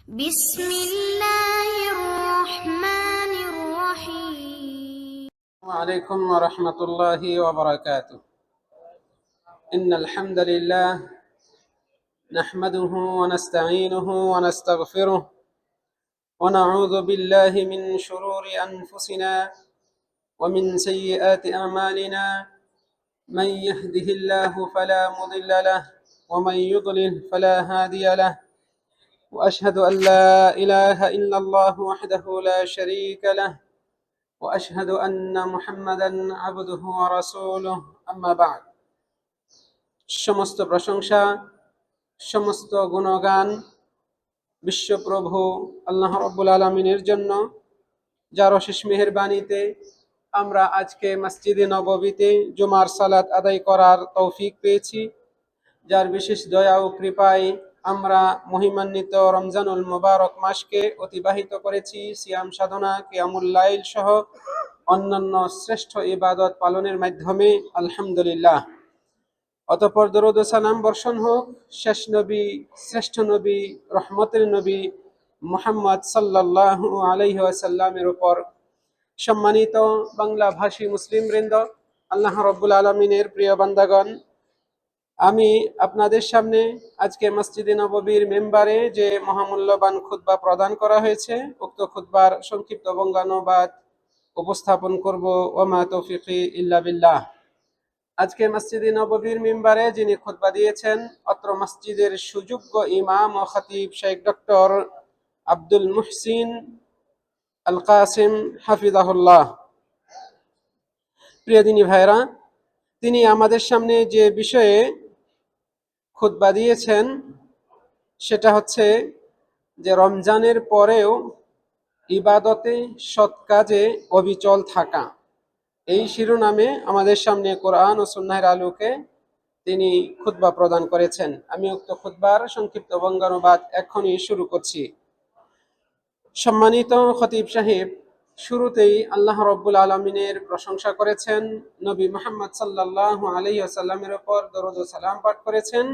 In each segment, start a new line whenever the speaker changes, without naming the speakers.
بسم الله الرحمن الرحيم.
وعليكم ورحمة الله وبركاته. إن الحمد لله نحمده ونستعينه ونستغفره ونعوذ بالله من شرور أنفسنا ومن سيئات أعمالنا. من يهده الله فلا مضل له ومن يضلل فلا هادي له، وأشهد أن لا إله إلا الله وحده لا شريك له، وأشهد أن محمدا عبده ورسوله أما بعد। সমস্ত প্রশংসা, সমস্ত গুণগান বিশ্বপ্রভু আল্লাহ রাব্বুল আলামিনের জন্য, যার অশেষ মেহেরবানিতে আমরা আজকে মসজিদে নববীতে জুমার সালাত আদায় করার তৌফিক পেয়েছি, যার বিশেষ দয়া ও কৃপায় আমরা মহিমান্বিত রমজানুল মুবারক মাসকে অতিবাহিত করেছি সিয়াম সাধনা, কিয়ামুল লাইল সহ অন্যান্য শ্রেষ্ঠ ইবাদত পালনের মাধ্যমে, আলহামদুলিল্লাহ। অতঃপর দরুদ ও সালাম বর্ষণ হোক শেষ নবী, শ্রেষ্ঠ নবী, রহমতের নবী মুহাম্মদ সাল্লাল্লাহু আলাইহি ওয়াসাল্লামের উপর। সম্মানিত বাংলা ভাষী মুসলিম বৃন্দ, আল্লাহ রাব্বুল আলামিনের প্রিয় বান্দাগণ, আমি আপনাদের সামনে আজকে মসজিদে নববীর মেম্বারে যে মহামূল্যবান খুতবা প্রদান করা হয়েছে, উক্ত খুতবার সংক্ষিপ্ত বঙ্গানুবাদ উপস্থাপন করব। ওমা তৌফিকি ইল্লা বিল্লাহ। আজকে মসজিদে নববীর মেম্বারে যিনি খুতবা দিয়েছেন, অত্র মসজিদের সুযোগ্য ইমাম ও খতিব শেখ ডক্টর আব্দুল মুহসিন আল কাসিম হাফিজাহুল্লাহ। প্রিয় দিনী ভাইরা, তিনি আমাদের সামনে যে বিষয়ে খুতবা দিয়েছেন সেটা হচ্ছে যে রমজানের পরেও ইবাদতে সৎ কাজে অবিচল থাকা। এই শিরোনামে আমাদের সামনে কোরআন ও সুন্নাহর আলোকে তিনি খুতবা প্রদান করেছেন। আমি উক্ত খুতবার সংক্ষিপ্ত বঙ্গানুবাদ এখনই শুরু করছি। সম্মানিত খতিব সাহেব শুরুতেই আল্লাহ রাব্বুল আলামিনের প্রশংসা করেছেন, নবী মুহাম্মদ সাল্লাল্লাহু আলাইহি ওয়াসাল্লামের উপর দরুদ ও সালাম পাঠ করেছেন।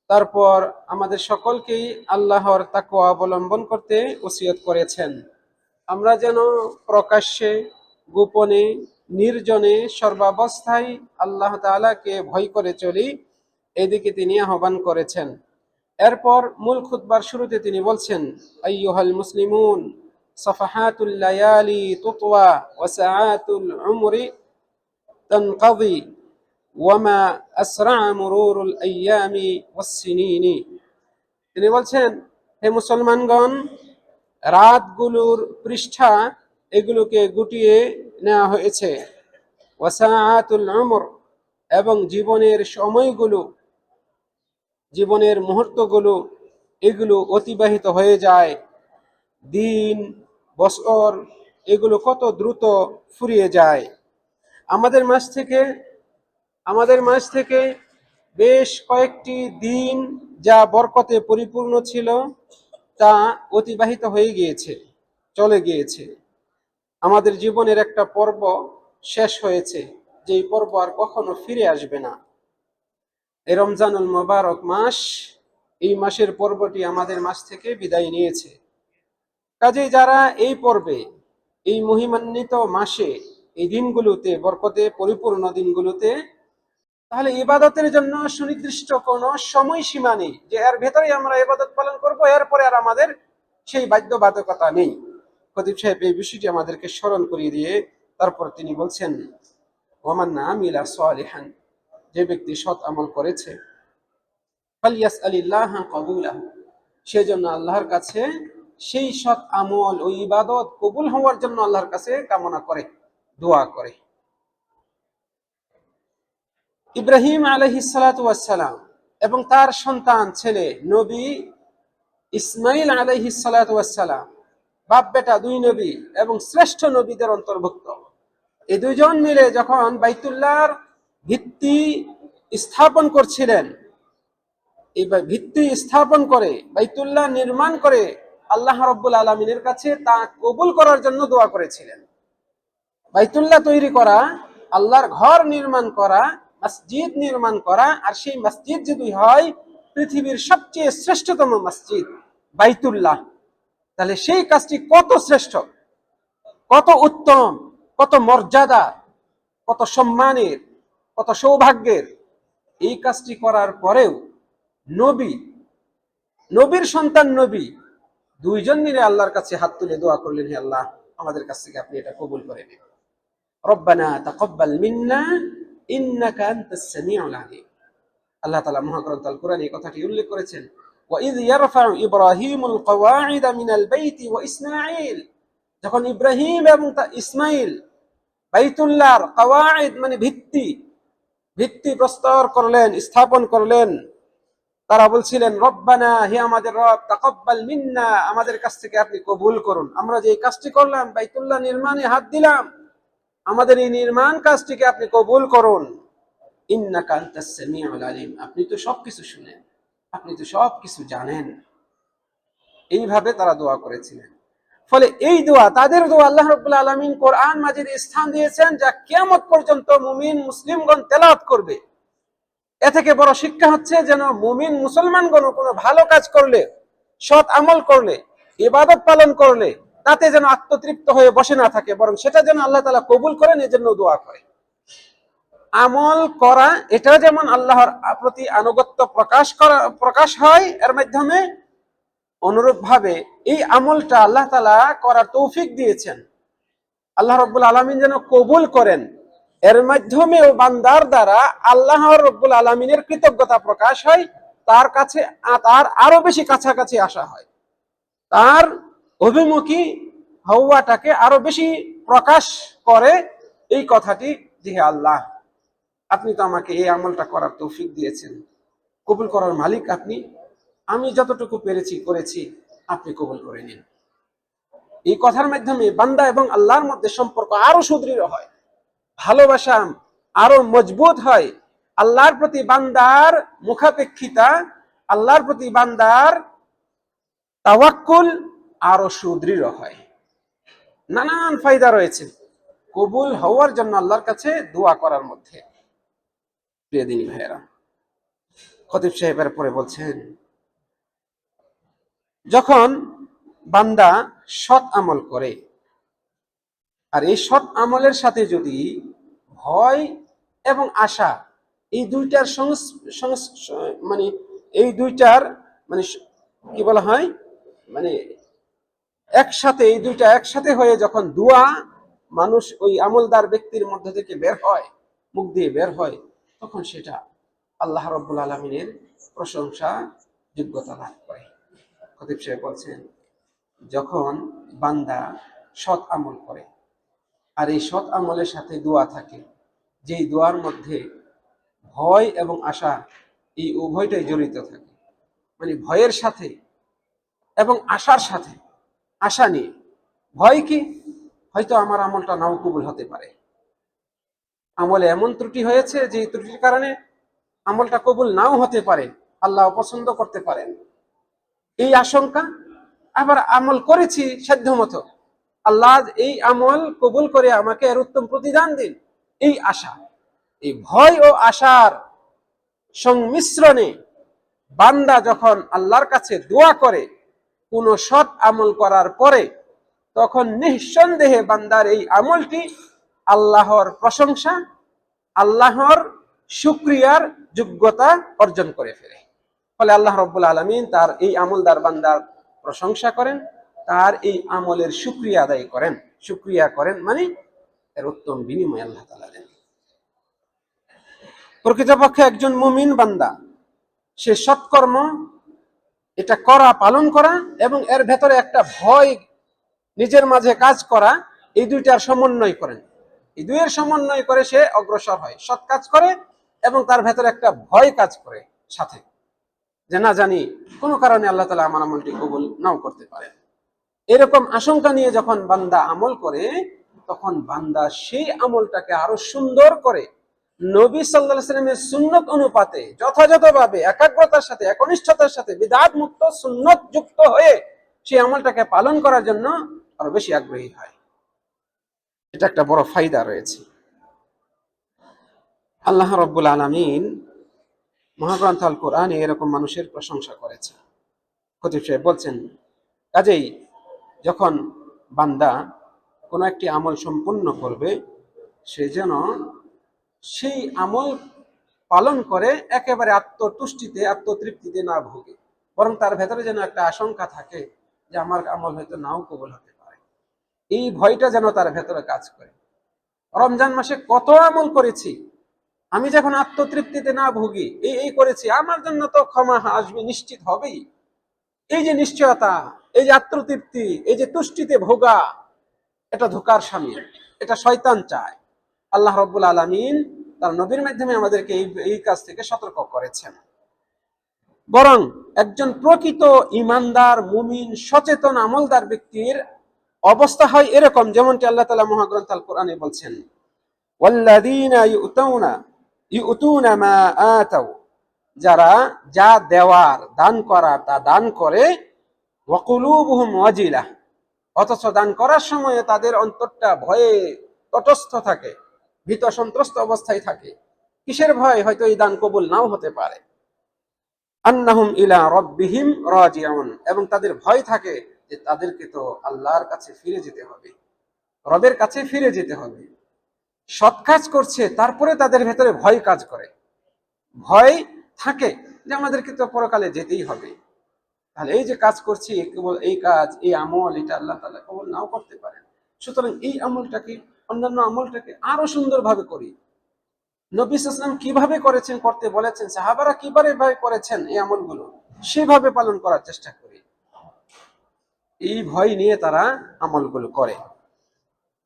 তারপর আমাদের সকলকেই আল্লাহর তাকওয়া অবলম্বন করতে ওসিয়ত করেছেন। আমরা যেন প্রকাশ্যে, গোপনে, নির্জনে, সর্বাবস্থায় আল্লাহ তাআলাকে ভয় করে চলি, এদিকে তিনি আহ্বান করেছেন। এরপর মূল খুতবার শুরুতে তিনি বলছেন, আইয়ুহাল মুসলিমুন, সাফাহাতুল লায়ালি তুতওয়া ওয়া সাআতুল উমরি তানকাদি ওয়ামা আসরা মুরুরুল আইয়ামি ওয়াস সিনিনি। তিনি বলছেন, হে মুসলমানগণ, রাতগুলোর পৃষ্ঠা এগুলোকে গুটিয়ে নেওয়া হয়েছে, ওয়াসাআতুল উমর, এবং জীবনের সময়গুলো, জীবনের মুহূর্তগুলো এগুলো অতিবাহিত হয়ে যায়। দিন, বছর এগুলো কত দ্রুত ফুরিয়ে যায়। আমাদের মাঝ থেকে বেশ কয়েকটি দিন যা বরকতে পরিপূর্ণ ছিল তা অতিবাহিত হয়ে গিয়েছে, চলে গিয়েছে। আমাদের জীবনের একটা পর্ব শেষ হয়েছে, যেই পর্ব আর কখনো ফিরে আসবে না। এই রমজানুল মুবারক মাস, এই মাসের পর্বটি আমাদের মাঝ থেকে বিদায় নিয়েছে। কাজেই যারা এই পর্বে, এই মহিমান্বিত মাসে, এই দিনগুলোতে, বরকতে পরিপূর্ণ দিনগুলোতে, তাহলে ইবাদতের জন্য সুনির্দিষ্ট কোনো সময়সীমা নেই যে এর ভেতরে আমরা ইবাদত পালন করব, এরপরে আর আমাদের সেই বাধ্যবাধকতা নেই। খতিব সাহেব এই বিষয়টি আমাদেরকে স্মরণ করিয়ে দিয়ে তারপর তিনি বলছেন, ওয়ামান আমিলা সালিহান, যে ব্যক্তি সৎ আমল করেছে, ফালইয়াসআলিল্লাহা কবুলাহু, সেজন্য আল্লাহর কাছে সেই সৎ আমল ও ইবাদত কবুল হওয়ার জন্য আল্লাহর কাছে কামনা করে, দোয়া করে। ইব্রাহিম আলাইহিস সালাতু ওয়াস সালাম এবং তার সন্তান ছেলে নবী ইসমাইল আলাইহিস সালাতু ওয়াস সালাম, বাপ বেটা দুই নবী এবং শ্রেষ্ঠ নবীদের অন্তর্ভুক্ত। এই দুইজন মিলে যখন বাইতুল্লাহর ভিত্তি স্থাপন করছিলেন, এই ভিত্তি স্থাপন করে, বাইতুল্লাহ নির্মাণ করে আল্লাহ রাব্বুল আলামিনের কাছে তা কবুল করার জন্য দোয়া করেছিলেন। বাইতুল্লাহ তৈরি করা, আল্লাহর ঘর নির্মাণ করা, মসজিদ নির্মাণ করা, আর সেই মসজিদ যদি হয় পৃথিবীর সবচেয়ে শ্রেষ্ঠতম মসজিদ, বাইতুল্লাহ, তাহলে সেই কাজটি কত শ্রেষ্ঠ, কত উত্তম, কত মর্যাদা, কত সম্মানের, কত সৌভাগ্যের। এই কাজটি করার পরেও নবী, নবীর সন্তান নবী দুইজন মিলে আল্লাহর কাছে হাত তুলে দোয়া করলেন, হে আল্লাহ, আমাদের কাছ থেকে আপনি এটা কবুল করে নিন। রব্বানা তাকাব্বাল মিন্না ইন্নাকা আনতাস সামিউল আলিম। আল্লাহ তাআলা মহাগ্রন্থ আল কোরআনে এই কথাটি উল্লেখ করেছেন, ওয়া ইয ইয়ারফাউ ইব্রাহিমুল কওয়াইদা মিনাল বাইতি ওয়া ইসমাঈল, যখন ইব্রাহিম এবং ইসমাঈল বাইতুল্লাহর কওয়াইদ মানে ভিত্তি প্রস্তর করলেন, স্থাপন করলেন, তারা বলছিলেন, রব্বানা, হে আমাদের রব, তাকাব্বাল মিন্না, আমাদের কাছ থেকে আপনি কবুল করুন। আমরা যে কাজটি করলাম, বাইতুল্লাহ নির্মাণে হাত দিলাম, আমাদের এই নির্মাণ কাজটিকে আপনি কবুল করুন। ইন্নাকা আনতাস সামিউল আলিম, আপনি তো সবকিছু শুনেন, আপনি তো সবকিছু জানেন। এইভাবে তারা দোয়া করেছিলেন। ফলে এই দোয়া, তাদের দোয়া আল্লাহ রাব্বুল আলামিন কোরআন মাজিদে স্থান দিয়েছেন, যা কিয়ামত পর্যন্ত মুমিন মুসলিমগণ তেলাওয়াত করবে। এ থেকে বড় শিক্ষা হচ্ছে, যেন মুমিন মুসলমানগণ কোনো ভালো কাজ করলে, সৎ আমল করলে, ইবাদত পালন করলে তাতে যেন আত্মতৃপ্ত হয়ে বসে না থাকে, বরং সেটা যেন আল্লাহ তাআলা কবুল করেন, এজন্য দোয়া করে। আমল করা এটা যেমন আল্লাহর প্রতি আনুগত্য প্রকাশ হয় এর মাধ্যমে, অনুরূপ ভাবে এই আমলটা আল্লাহ তাআলা করার তৌফিক দিয়েছেন, আল্লাহ রাব্বুল আলামিন যেন কবুল করেন, এর মাধ্যমেও বান্দার দ্বারা আল্লাহ রাব্বুল আলামিনের কৃতজ্ঞতা প্রকাশ হয়, তার কাছে তার আরো বেশি কাছাকাছি আসা হয়, তার অভিমুখী হওয়াটাকে আরো বেশি প্রকাশ করে এই কথাটি যে, হে আল্লাহ, আপনি তো আমাকে এই আমলটা করার তৌফিক দিয়েছেন, কবুল করার মালিক আপনি, আমি যতটুকু পেরেছি করেছি, আপনি কবুল করে নিন। এই কথার মাধ্যমে বান্দা এবং আল্লাহর মধ্যে সম্পর্ক আরো সুদৃঢ় হয়, ভালোবাসা আরো মজবুত হয়, আল্লাহর প্রতি বান্দার মুখাপেক্ষিতা, আল্লাহর প্রতি বান্দার তাওয়াক্কুল আরো সুদৃঢ় হয়। নানান ফায়দা রয়েছে কবুল হওয়ার জন্য আল্লাহর কাছে দোয়া করার মধ্যে। প্রিয় দিনী ভাইয়েরা, খতিব সাহেবের পরে বলছেন, যখন বান্দা সৎ আমল করে, আর এই সৎ আমলের সাথে যদি ভয় এবং আশা, এই দুইটার মানে এই দুইটার মানে কি বলা হয়, মানে একসাথে, এই দুইটা একসাথে হয়ে যখন দোয়া মানুষ ওই আমলদার ব্যক্তির মধ্যে থেকে বের হয়, মুখ দিয়ে বের হয়, তখন সেটা আল্লাহ রাব্বুল আলামিনের প্রশংসা যোগ্যতা লাভ করে। খতিব সাহেব বলছেন, যখন বান্দা সৎ আমল করে, আর এই সৎ আমলের সাথে দোয়া থাকে, যেই দোয়ার মধ্যে ভয় এবং আশা এই উভয়টাই জড়িত থাকে, মানে ভয়ের সাথে এবং আশার সাথে, আশা নিয়ে। ভয় কি? হয়তো আমার আমলটা নাও কবুল হতে পারে, আমলে এমন ত্রুটি হয়েছে যে ত্রুটির কারণে আমলটা কবুল নাও হতে পারে, আল্লাহ অপছন্দ করতে পারেন, এই আশঙ্কা। আবার আমল করেছি সাধ্য মতো, আল্লাহ এই আমল কবুল করে আমাকে এর উত্তম প্রতিদান দিন, এই আশা। এই ভয় ও আশার সংমিশ্রণে বান্দা যখন আল্লাহর কাছে দোয়া করে কোন সৎ আমল করার পরে, তখন নিঃসন্দেহে বান্দার এই আমলটি আল্লাহর প্রশংসা, আল্লাহর শুকরিয়ার যোগ্যতা অর্জন করে ফেলে। ফলে আল্লাহ রাব্বুল আলামিন তার এই আমলদার বান্দার প্রশংসা করেন, তার এই আমলের শুকরিয়া আদায় করেন। শুকরিয়া করেন মানে এর উত্তম বিনিময় আল্লাহ তাআলা দেন। প্রকৃতপক্ষে একজন মুমিন বান্দা, সে সৎকর্ম এটা করা, পালন করা, এবং এর ভেতরে একটা ভয় নিজের মাঝে কাজ করা, এই দুইটার সমন্বয় করেন। এই দুইয়ের সমন্বয় করে সে অগ্রসর হয়, সৎ কাজ করে এবং তার ভেতরে একটা ভয় কাজ করে সাথে, যে না জানি কোনো কারণে আল্লাহ তাআলা আমার আমলটি কবুল নাও করতে পারে। এরকম আশঙ্কা নিয়ে যখন বান্দা আমল করে, তখন বান্দা সেই আমলটাকে আরো সুন্দর করে নবী সাল্লাল্লাহু আলাইহি ওয়াসাল্লামের সুন্নত অনুপাতে যথাযথভাবে একাগ্রতার সাথে, একনিষ্ঠতার সাথে, বিদআত মুক্ত সুন্নত যুক্ত হয়ে সেই আমলটাকে পালন করার জন্য আরো বেশি আগ্রহী হয়। এটা একটা বড় ফায়দা রয়েছে। আল্লাহ রাব্বুল আলামিন মহাগ্রন্থ আল কোরআনে এরকম মানুষের প্রশংসা করেছে। খতিব সাহেব বলছেন, কাজেই যখন বান্দা কোনো একটি আমল সম্পূর্ণ করবে, সে যেন সেই আমল পালন করে একেবারে আত্মতুষ্টিতে আত্মতৃপ্তিতে না ভোগে, বরং তার ভেতরে যেন একটা আশঙ্কা থাকে যে আমার আমল হয়তো নাও কবুল হতে পারে। এই ভয়টা যেন তার ভেতরে কাজ করে। রমজান মাসে কত আমল করেছি, আমি যখন আত্মতৃপ্তিতে না ভুগি, এই করেছি, আমার জন্য তো ক্ষমা আসবে, নিশ্চিত হবেই। এই যে নিশ্চয়তা, এই যে আত্মতৃপ্তি, এই যে তুষ্টিতে ভোগা, এটা ধোঁকার সামিল, এটা শয়তান চায়। আল্লাহ রাব্বুল আলামিন তার নবীর মাধ্যমে আমাদেরকে এই কাজ থেকে সতর্ক করেছেন। বরং একজন প্রকৃত ইমানদার, মুমিন, সচেতন, আমলদার ব্যক্তির অবস্থা হয় এরকম, যেমনটি আল্লাহ তাআলা মহাগ্রন্থ আল কোরআনে বলছেন, ওয়াল্লাযীনা ইউতুনা মা আতাউ, যারা যা দেওয়ার, দান করার তা দান করে, ওয়া কুলুবুহুম ওয়াজিলাহ, অথচ দান করার সময় তাদের অন্তরটা ভয়ে তটস্থ থাকে, ভীত সন্ত্রস্ত অবস্থায় থাকে। কিসের ভয়? হয়তো এই দান কবুল নাও হতে পারে। আন্নাহুম ইলা রাব্বিহিম রাজিউন, এবং তাদের ভয় থাকে যে তাদেরকে তো আল্লাহর কাছে ফিরে যেতে হবে, রবের কাছে ফিরে যেতে হবে। সৎ কাজ করছে, তারপরে তাদের ভেতরে ভয় কাজ করে, ভয় থাকে যে আমাদেরকে তো পরকালে যেতেই হবে। তাহলে এই যে কাজ করছি, কেবল এই কাজ, এই আমল, এটা আল্লাহ তাআলা কবুল নাও করতে পারেন। সুতরাং এই আমলটাকে, অন্যান্য আমলটাকে আরো সুন্দরভাবে করি। নবী সাল্লাল্লাহু আলাইহি ওয়াসাল্লাম কিভাবে করেছেন, করতে বলেছেন, সাহাবারা কিভাবে করেছেন, এই আমলগুলো সেভাবে পালন করার চেষ্টা করি। এই ভয় নিয়ে তারা আমলগুলো করে।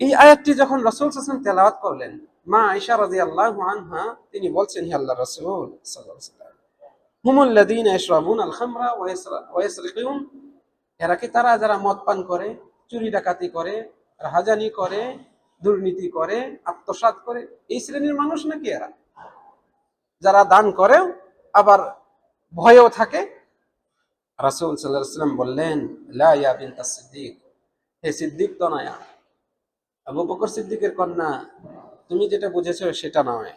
এই আয়াতটি যখন রাসূল সাল্লাল্লাহু আলাইহি ওয়াসাল্লাম তেলাওয়াত করলেন, মা আয়েশা রাদিয়াল্লাহু আনহা তিনি বলছেন, হে আল্লাহর রাসূল সাল্লাল্লাহু আলাইহি ওয়াসাল্লাম, হুমুল লাযীনা ইয়াশরাবুনা আল খামরা ওয়া ইয়াসরিকুন, এরা কি তারা যারা মদ পান করে, চুরি ডাকাতি করে, রাহাজানি করে, দুর্নীতি করে, আত্মসাৎ করে, এই শ্রেণীর মানুষ নাকি এরা, যারা দান করে আবার ভয়েও থাকে? রাসূল সাল্লাল্লাহু আলাইহি ওয়াসাল্লাম বললেন, লা ইয়া বিনতাস সিদ্দিক, হে সিদ্দিক তনয়া, আবু বকর সিদ্দিকের কন্যা, তুমি যেটা বুঝেছো সেটা নয়,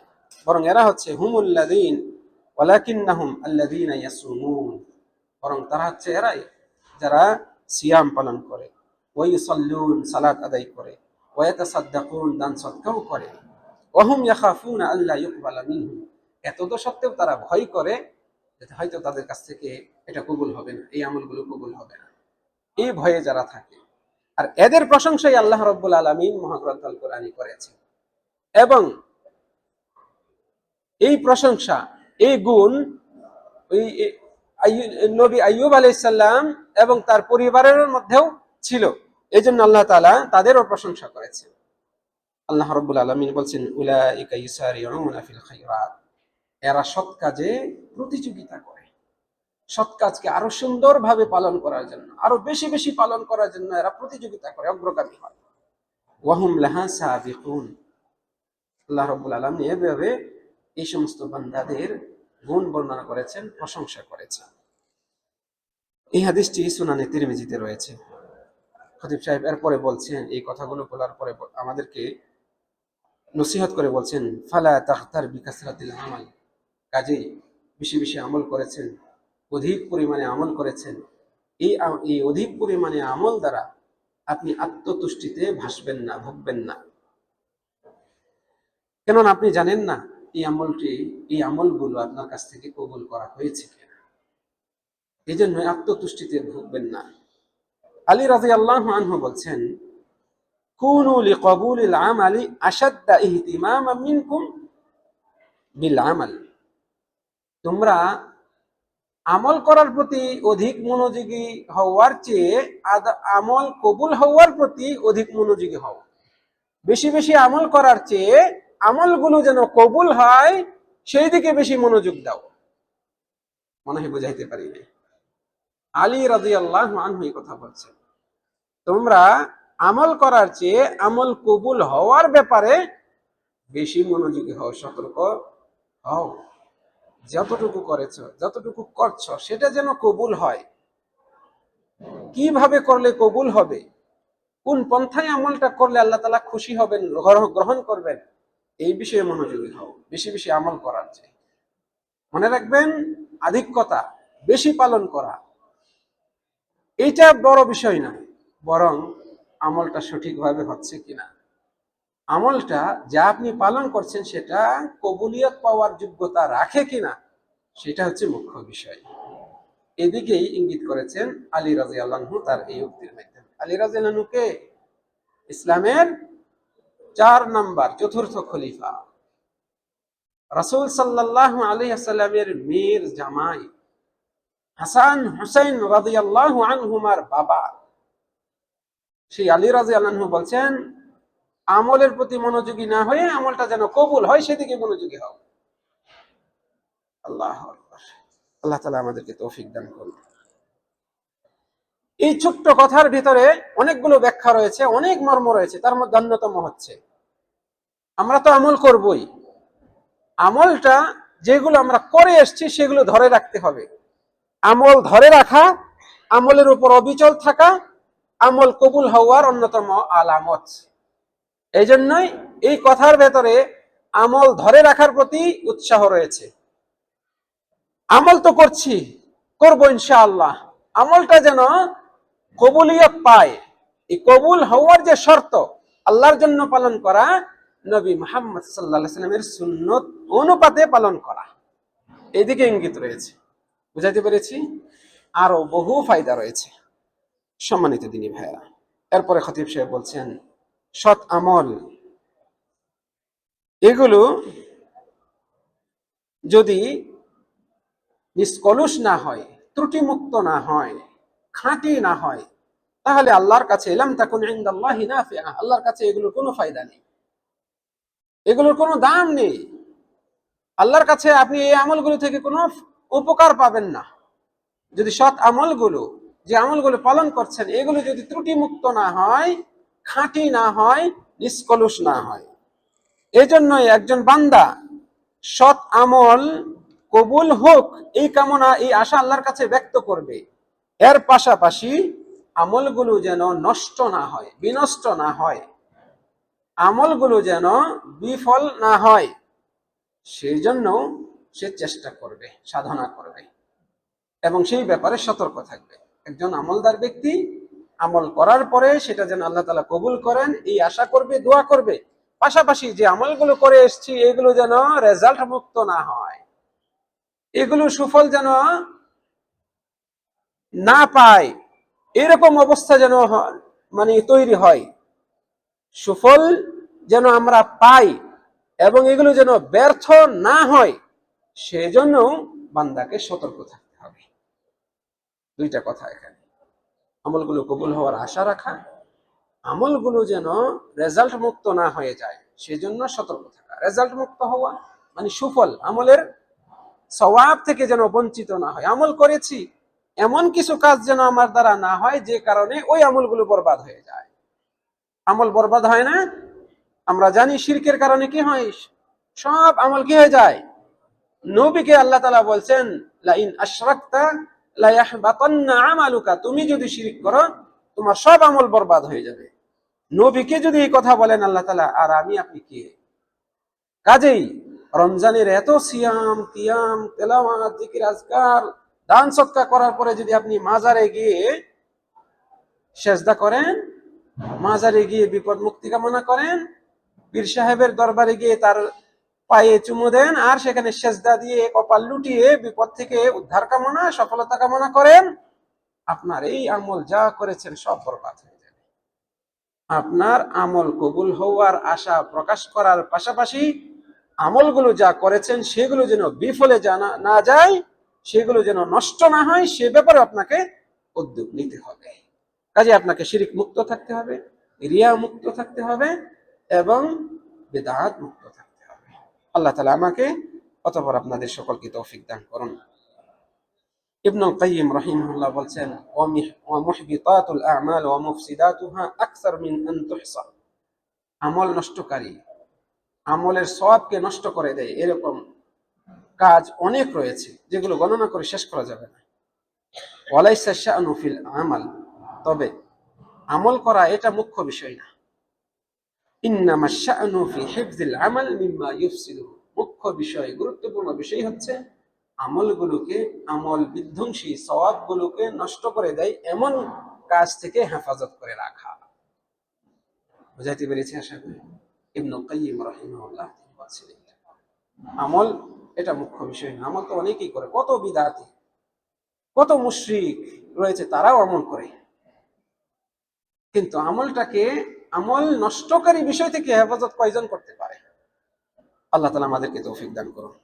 বরং এরা হচ্ছে হুমুল্লাযীন ওয়ালাকিন্নাহুম আল্লাযীনা ইয়াসুমুন, বরং তারা হচ্ছে এরাই যারা সিয়াম পালন করে, ওয়া ইউসাল্লুন, সালাত আদায় করে, ওয়া ইয়াতাসাদ্দাকুন, দান সদকাও করে, ওয়া হুম ইয়াখাফুনা আল্লা ইউকবালা মিনহুম, এতদ সত্ত্বেও তারা ভয় করে যে হয়তো তাদের কাছ থেকে এটা কবুল হবে না, এই আমলগুলো কবুল হবে না। এই ভয়ে যারা থাকে, আর এদের প্রশংসাই আল্লাহ রাব্বুল আলামিন মহাগ্রন্থ আল কোরআনে করেছেন। এবং এই প্রশংসা, এই গুণ ওই নবী আইয়ুব আলাইহিস সালাম এবং তার পরিবারের মধ্যেও ছিল। এই জন্য আল্লাহ তাআলা তাদেরও প্রশংসা করেছেন। আল্লাহ রাব্বুল আলামিন বলছেন, উলাইকা ইউসারিউনা ফিল খায়রাত, এরা সৎ কাজে প্রতিযোগিতা করে, সৎ কাজকে আরো সুন্দরভাবে পালন করার জন্য, আরো বেশি বেশি পালন করার জন্য এরা প্রতিযোগিতা করে, অগ্রগামী হয়। ওয়া হুম লাহা সাবিকুন, আল্লাহ রাব্বুল আলামিন এভাবে এই সমস্ত বান্দাদের গুণ বর্ণনা করেছেন, প্রশংসা করেছেন। এই হাদিসটি সুনানে তিরমিজিতে রয়েছে। খতিব সাহেব এরপরে বলছেন, এই কথাগুলো বলার পরে আমাদেরকে নসিহত করে বলছেন, ফালা তাখতার বিকাসরাতিল আমাল, কাজেই বেশি বেশি আমল করেছেন, অধিক পরিমাণে আমল করেছেন, এই অধিক পরিমাণে আমল দ্বারা আপনি আত্মতুষ্টিতে ভাসবেন না, ভুগবেন না। কেননা আপনি জানেন না এই আমলগুলো আপনার কাছ থেকে কবুল করা হয়েছে কিনা। এই জন্য আত্মতুষ্টিতে ভুগবেন না। আলী রাদিয়াল্লাহু আনহু বলছেন, কুনু লিকবুলিল আমালি আশাদ্দা ইহতিমামান মিনকুম বিল আমাল, তোমরা আমল করার প্রতি অধিক মনোযোগী হওয়ার চেয়ে আমল কবুল হওয়ার প্রতি অধিক মনোযোগী হও। বেশি বেশি আমল করার চেয়ে আমলগুলো যেন কবুল হয় সেই দিকে বেশি মনোযোগ দাও। মনে হয় বুঝাইতে পারি নাই। আলী রাদিয়াল্লাহু আনহু এই কথা বলছেন, তোমরা আমল করার চেয়ে আমল কবুল হওয়ার ব্যাপারে বেশি মনোযোগী হও, সতর্ক হও। যতটুকু করেছো, যতটুকু করছো, সেটা যেন কবুল হয়। কিভাবে করলে কবুল হবে, কোন পন্থায় আমলটা করলে আল্লাহ তাআলা খুশি হবেন, গ্রহণ করবেন, এই বিষয়ে মনোযোগী হও, বেশি বেশি আমল করার চেয়ে। মনে রাখবেন, আধিক্যতা, বেশি পালন করা, এইটা বড় বিষয় না, বরং আমলটা সঠিকভাবে হচ্ছে কিনা, আমলটা যা আপনি পালন করছেন সেটা কবুলিয়ত পাওয়ার যোগ্যতা রাখে কিনা, সেটা হচ্ছে মুখ্য বিষয়। এদিকেই ইঙ্গিত করেছেন আলী রাদিয়াল্লাহু আনহু তার এই উক্তির মাধ্যমে। আলী রাদিয়াল্লাহু আনহুকে ইসলামের 4 নাম্বার চতুর্থ খলিফা, রাসূল সাল্লাল্লাহু আলাইহি ওয়াসাল্লামের মেয়ের জামাই হাসান হুসাইন রাদিয়াল্লাহু আনহুমার বাবা, সেই আলী রাদিয়াল্লাহু আনহু বলছেন, আমলের প্রতি মনোযোগী না হয়ে আমলটা যেন কবুল হয় সেদিকে মনোযোগী হও। আল্লাহু আকবার। আল্লাহ তাআলা আমাদেরকে তৌফিক দান করুন। এই ছোট্ট কথার ভিতরে অনেকগুলো ব্যাখ্যা রয়েছে, অনেক মর্ম রয়েছে। তার মধ্যে অন্যতম হচ্ছে, আমরা তো আমল করবই, আমলটা যেগুলো আমরা করে এসেছি সেগুলো ধরে রাখতে হবে। আমল ধরে রাখা, আমলের উপর অবিচল থাকা, আমল কবুল হওয়ার অন্যতম আলামত। এই জন্যই এই কথার ভেতরে আমল ধরে রাখার প্রতি উৎসাহ রয়েছে। আমল তো করছি, করবো ইনশাআল্লাহ, আমলটা যেন কবুলিয়ত পায়, এই কবুল হওয়ার যে শর্ত আল্লাহর জন্য পালন করা, নবী মুহাম্মদ সাল্লাল্লাহু আলাইহি ওয়াসাল্লামের সুন্নত অনুপাতে পালন করা, এদিকে ইঙ্গিত রয়েছে। বুঝাইতে পেরেছি? আরো বহু ফায়দা রয়েছে সম্মানিত দিনী ভাইয়েরা। এরপরে খতিব সাহেব বলছেন, সৎ আমল এগুলো যদি নিষ্কলুষ না হয়, ত্রুটিমুক্ত না হয়, খাঁটি না হয়, তাহলে আল্লাহর কাছে লাম তাকুন ইনদাল্লাহি নাফিআ, আল্লাহর কাছে এগুলোর কোনো ফায়দা নেই, এগুলোর কোনো দাম নেই। আল্লাহর কাছে আপনি এই আমলগুলো থেকে কোনো উপকার পাবেন না। যদি সৎ আমলগুলো, যে আমলগুলো পালন করছেন, এগুলো যদি ত্রুটিমুক্ত না হয়, খাঁটি না হয়, নিষ্কলুষ না হয়। এই জন্যই একজন বান্দা সৎ আমল কবুল হোক এই কামনা, এই আশা আল্লাহর কাছে ব্যক্ত করবে। এর পাশাপাশি আমলগুলো যেন নষ্ট না হয়, বিনষ্ট না হয়, আমলগুলো যেন বিফল না হয়, সেই জন্য সে চেষ্টা করবে, সাধনা করবে এবং সেই ব্যাপারে সতর্ক থাকবে। একজন আমলদার ব্যক্তি আমল করার পরে সেটা যেন আল্লাহ তাআলা কবুল করেন এই আশা করবে, দোয়া করবে। পাশাপাশি যে আমলগুলো করে এসেছি এগুলো যেন রেজাল্ট মুক্ত না হয়, এগুলো সুফল যেন না পায়, এরকম অবস্থা যেন মানে তৈরি হয়, সুফল যেন আমরা পাই এবং এগুলো যেন ব্যর্থ না হয়, সেজন্য বান্দাকে সতর্ক থাকতে হবে। দুইটা কথা এখানে, আমলগুলো কবুল হওয়ার আশা রাখা, আমলগুলো যেন রেজাল্ট মুক্ত না হয়ে যায় সেজন্য সতর্ক থাকা। রেজাল্ট মুক্ত হওয়া মানে সুফল, আমলের সওয়াব থেকে যেন বঞ্চিত না হয়। আমল করেছি, এমন কিছু কাজ যেন আমার দ্বারা না হয় যে কারণে ওই আমলগুলো বরবাদ হয়ে যায়। আমল বরবাদ হয় না, আমরা জানি শিরকের কারণে কি হয়, সব আমল কি হয়ে যায়। নবীকে আল্লাহ তাআলা বলছেন, লাইন আশরাকতা লা ইয়াহবাতান্না আমালুকা, তুমি যদি শিরক করো তোমার সব আমল বরবাদ হয়ে যাবে। নবীকে যদি এই কথা বলেন আল্লাহ তাআলা, আর আমি আপনি কে? কাজেই রমজানের এত সিয়াম কিয়াম তেলাওয়াত জিকির আজকার দান সদকা করার পরে যদি আপনি মাজারে গিয়ে সেজদা করেন, মাজারে গিয়ে বিপদ মুক্তি কামনা করেন, পীর সাহেবের দরবারে গিয়ে তার পায়ে চুমু দেন, আর সেখানে সেজদা দিয়ে কপাল লুটিয়ে বিপদ থেকে উদ্ধার কামনা, সফলতা কামনা করেন, আপনার এই আমল যা করেছেন সব বরবাদ হয়ে যাবে। আপনার আমল কবুল হওয়ার আশা প্রকাশ করার পাশাপাশি আমলগুলো যা করেছেন সেগুলো যেন বিফলে না যায়, সেগুলো যেন নষ্ট না হয়, সে ব্যাপারে আপনাকে উদ্যোগ নিতে হবে। কাজে আপনাকে শিরক মুক্ত থাকতে হবে, রিয়া মুক্ত থাকতে হবে এবং বিদআত মুক্ত থাকতে হবে। আল্লাহ তাআলা আমাকে অতঃপর আপনাদের সকলকে তৌফিক দান করুন। ইবনুল কাইয়িম রাহিমাহুল্লাহ বলছেন, ওয়া মুহবিতাতুল আ'মাল ওয়া মুফসিদাতুহা আকসার মিন আন তুহসা, আমল নষ্টকারী, আমলের সওয়াবকে নষ্ট করে দেয় এরকম কাজ অনেক রয়েছে যেগুলো গণনা করে শেষ করা যাবে না। ওয়ালাইসা শা'নু ফিল আমাল, তবে আমল করা এটা মুখ্য বিষয় না। ইন্নামা শা'নু ফি হিফজিল আমাল মিম্মা ইউফসিদু, মুখ্য বিষয়, গুরুত্বপূর্ণ বিষয় হচ্ছে আমলগুলোকে, আমল বিধ্বংসী সওয়াবগুলোকে নষ্ট করে দেয় এমন কাজ থেকে হেফাজত করে রাখা। বুঝাইতে পেরেছি আশা করি। ইবনে কাইয়িম রাহিমাহুল্লাহ বলছিলেন আমল এটা মুখ্য বিষয় না। আমল তো অনেকেই করে, কত বিদআতি, কত মুশরিক রয়েছে, তারাও আমল করে, কিন্তু আমলটাকে, আমল নষ্টকারী বিষয় থেকে হেফাজত কয়জন করতে পারে? আল্লাহ তাআলা আমাদেরকে তৌফিক দান করুন।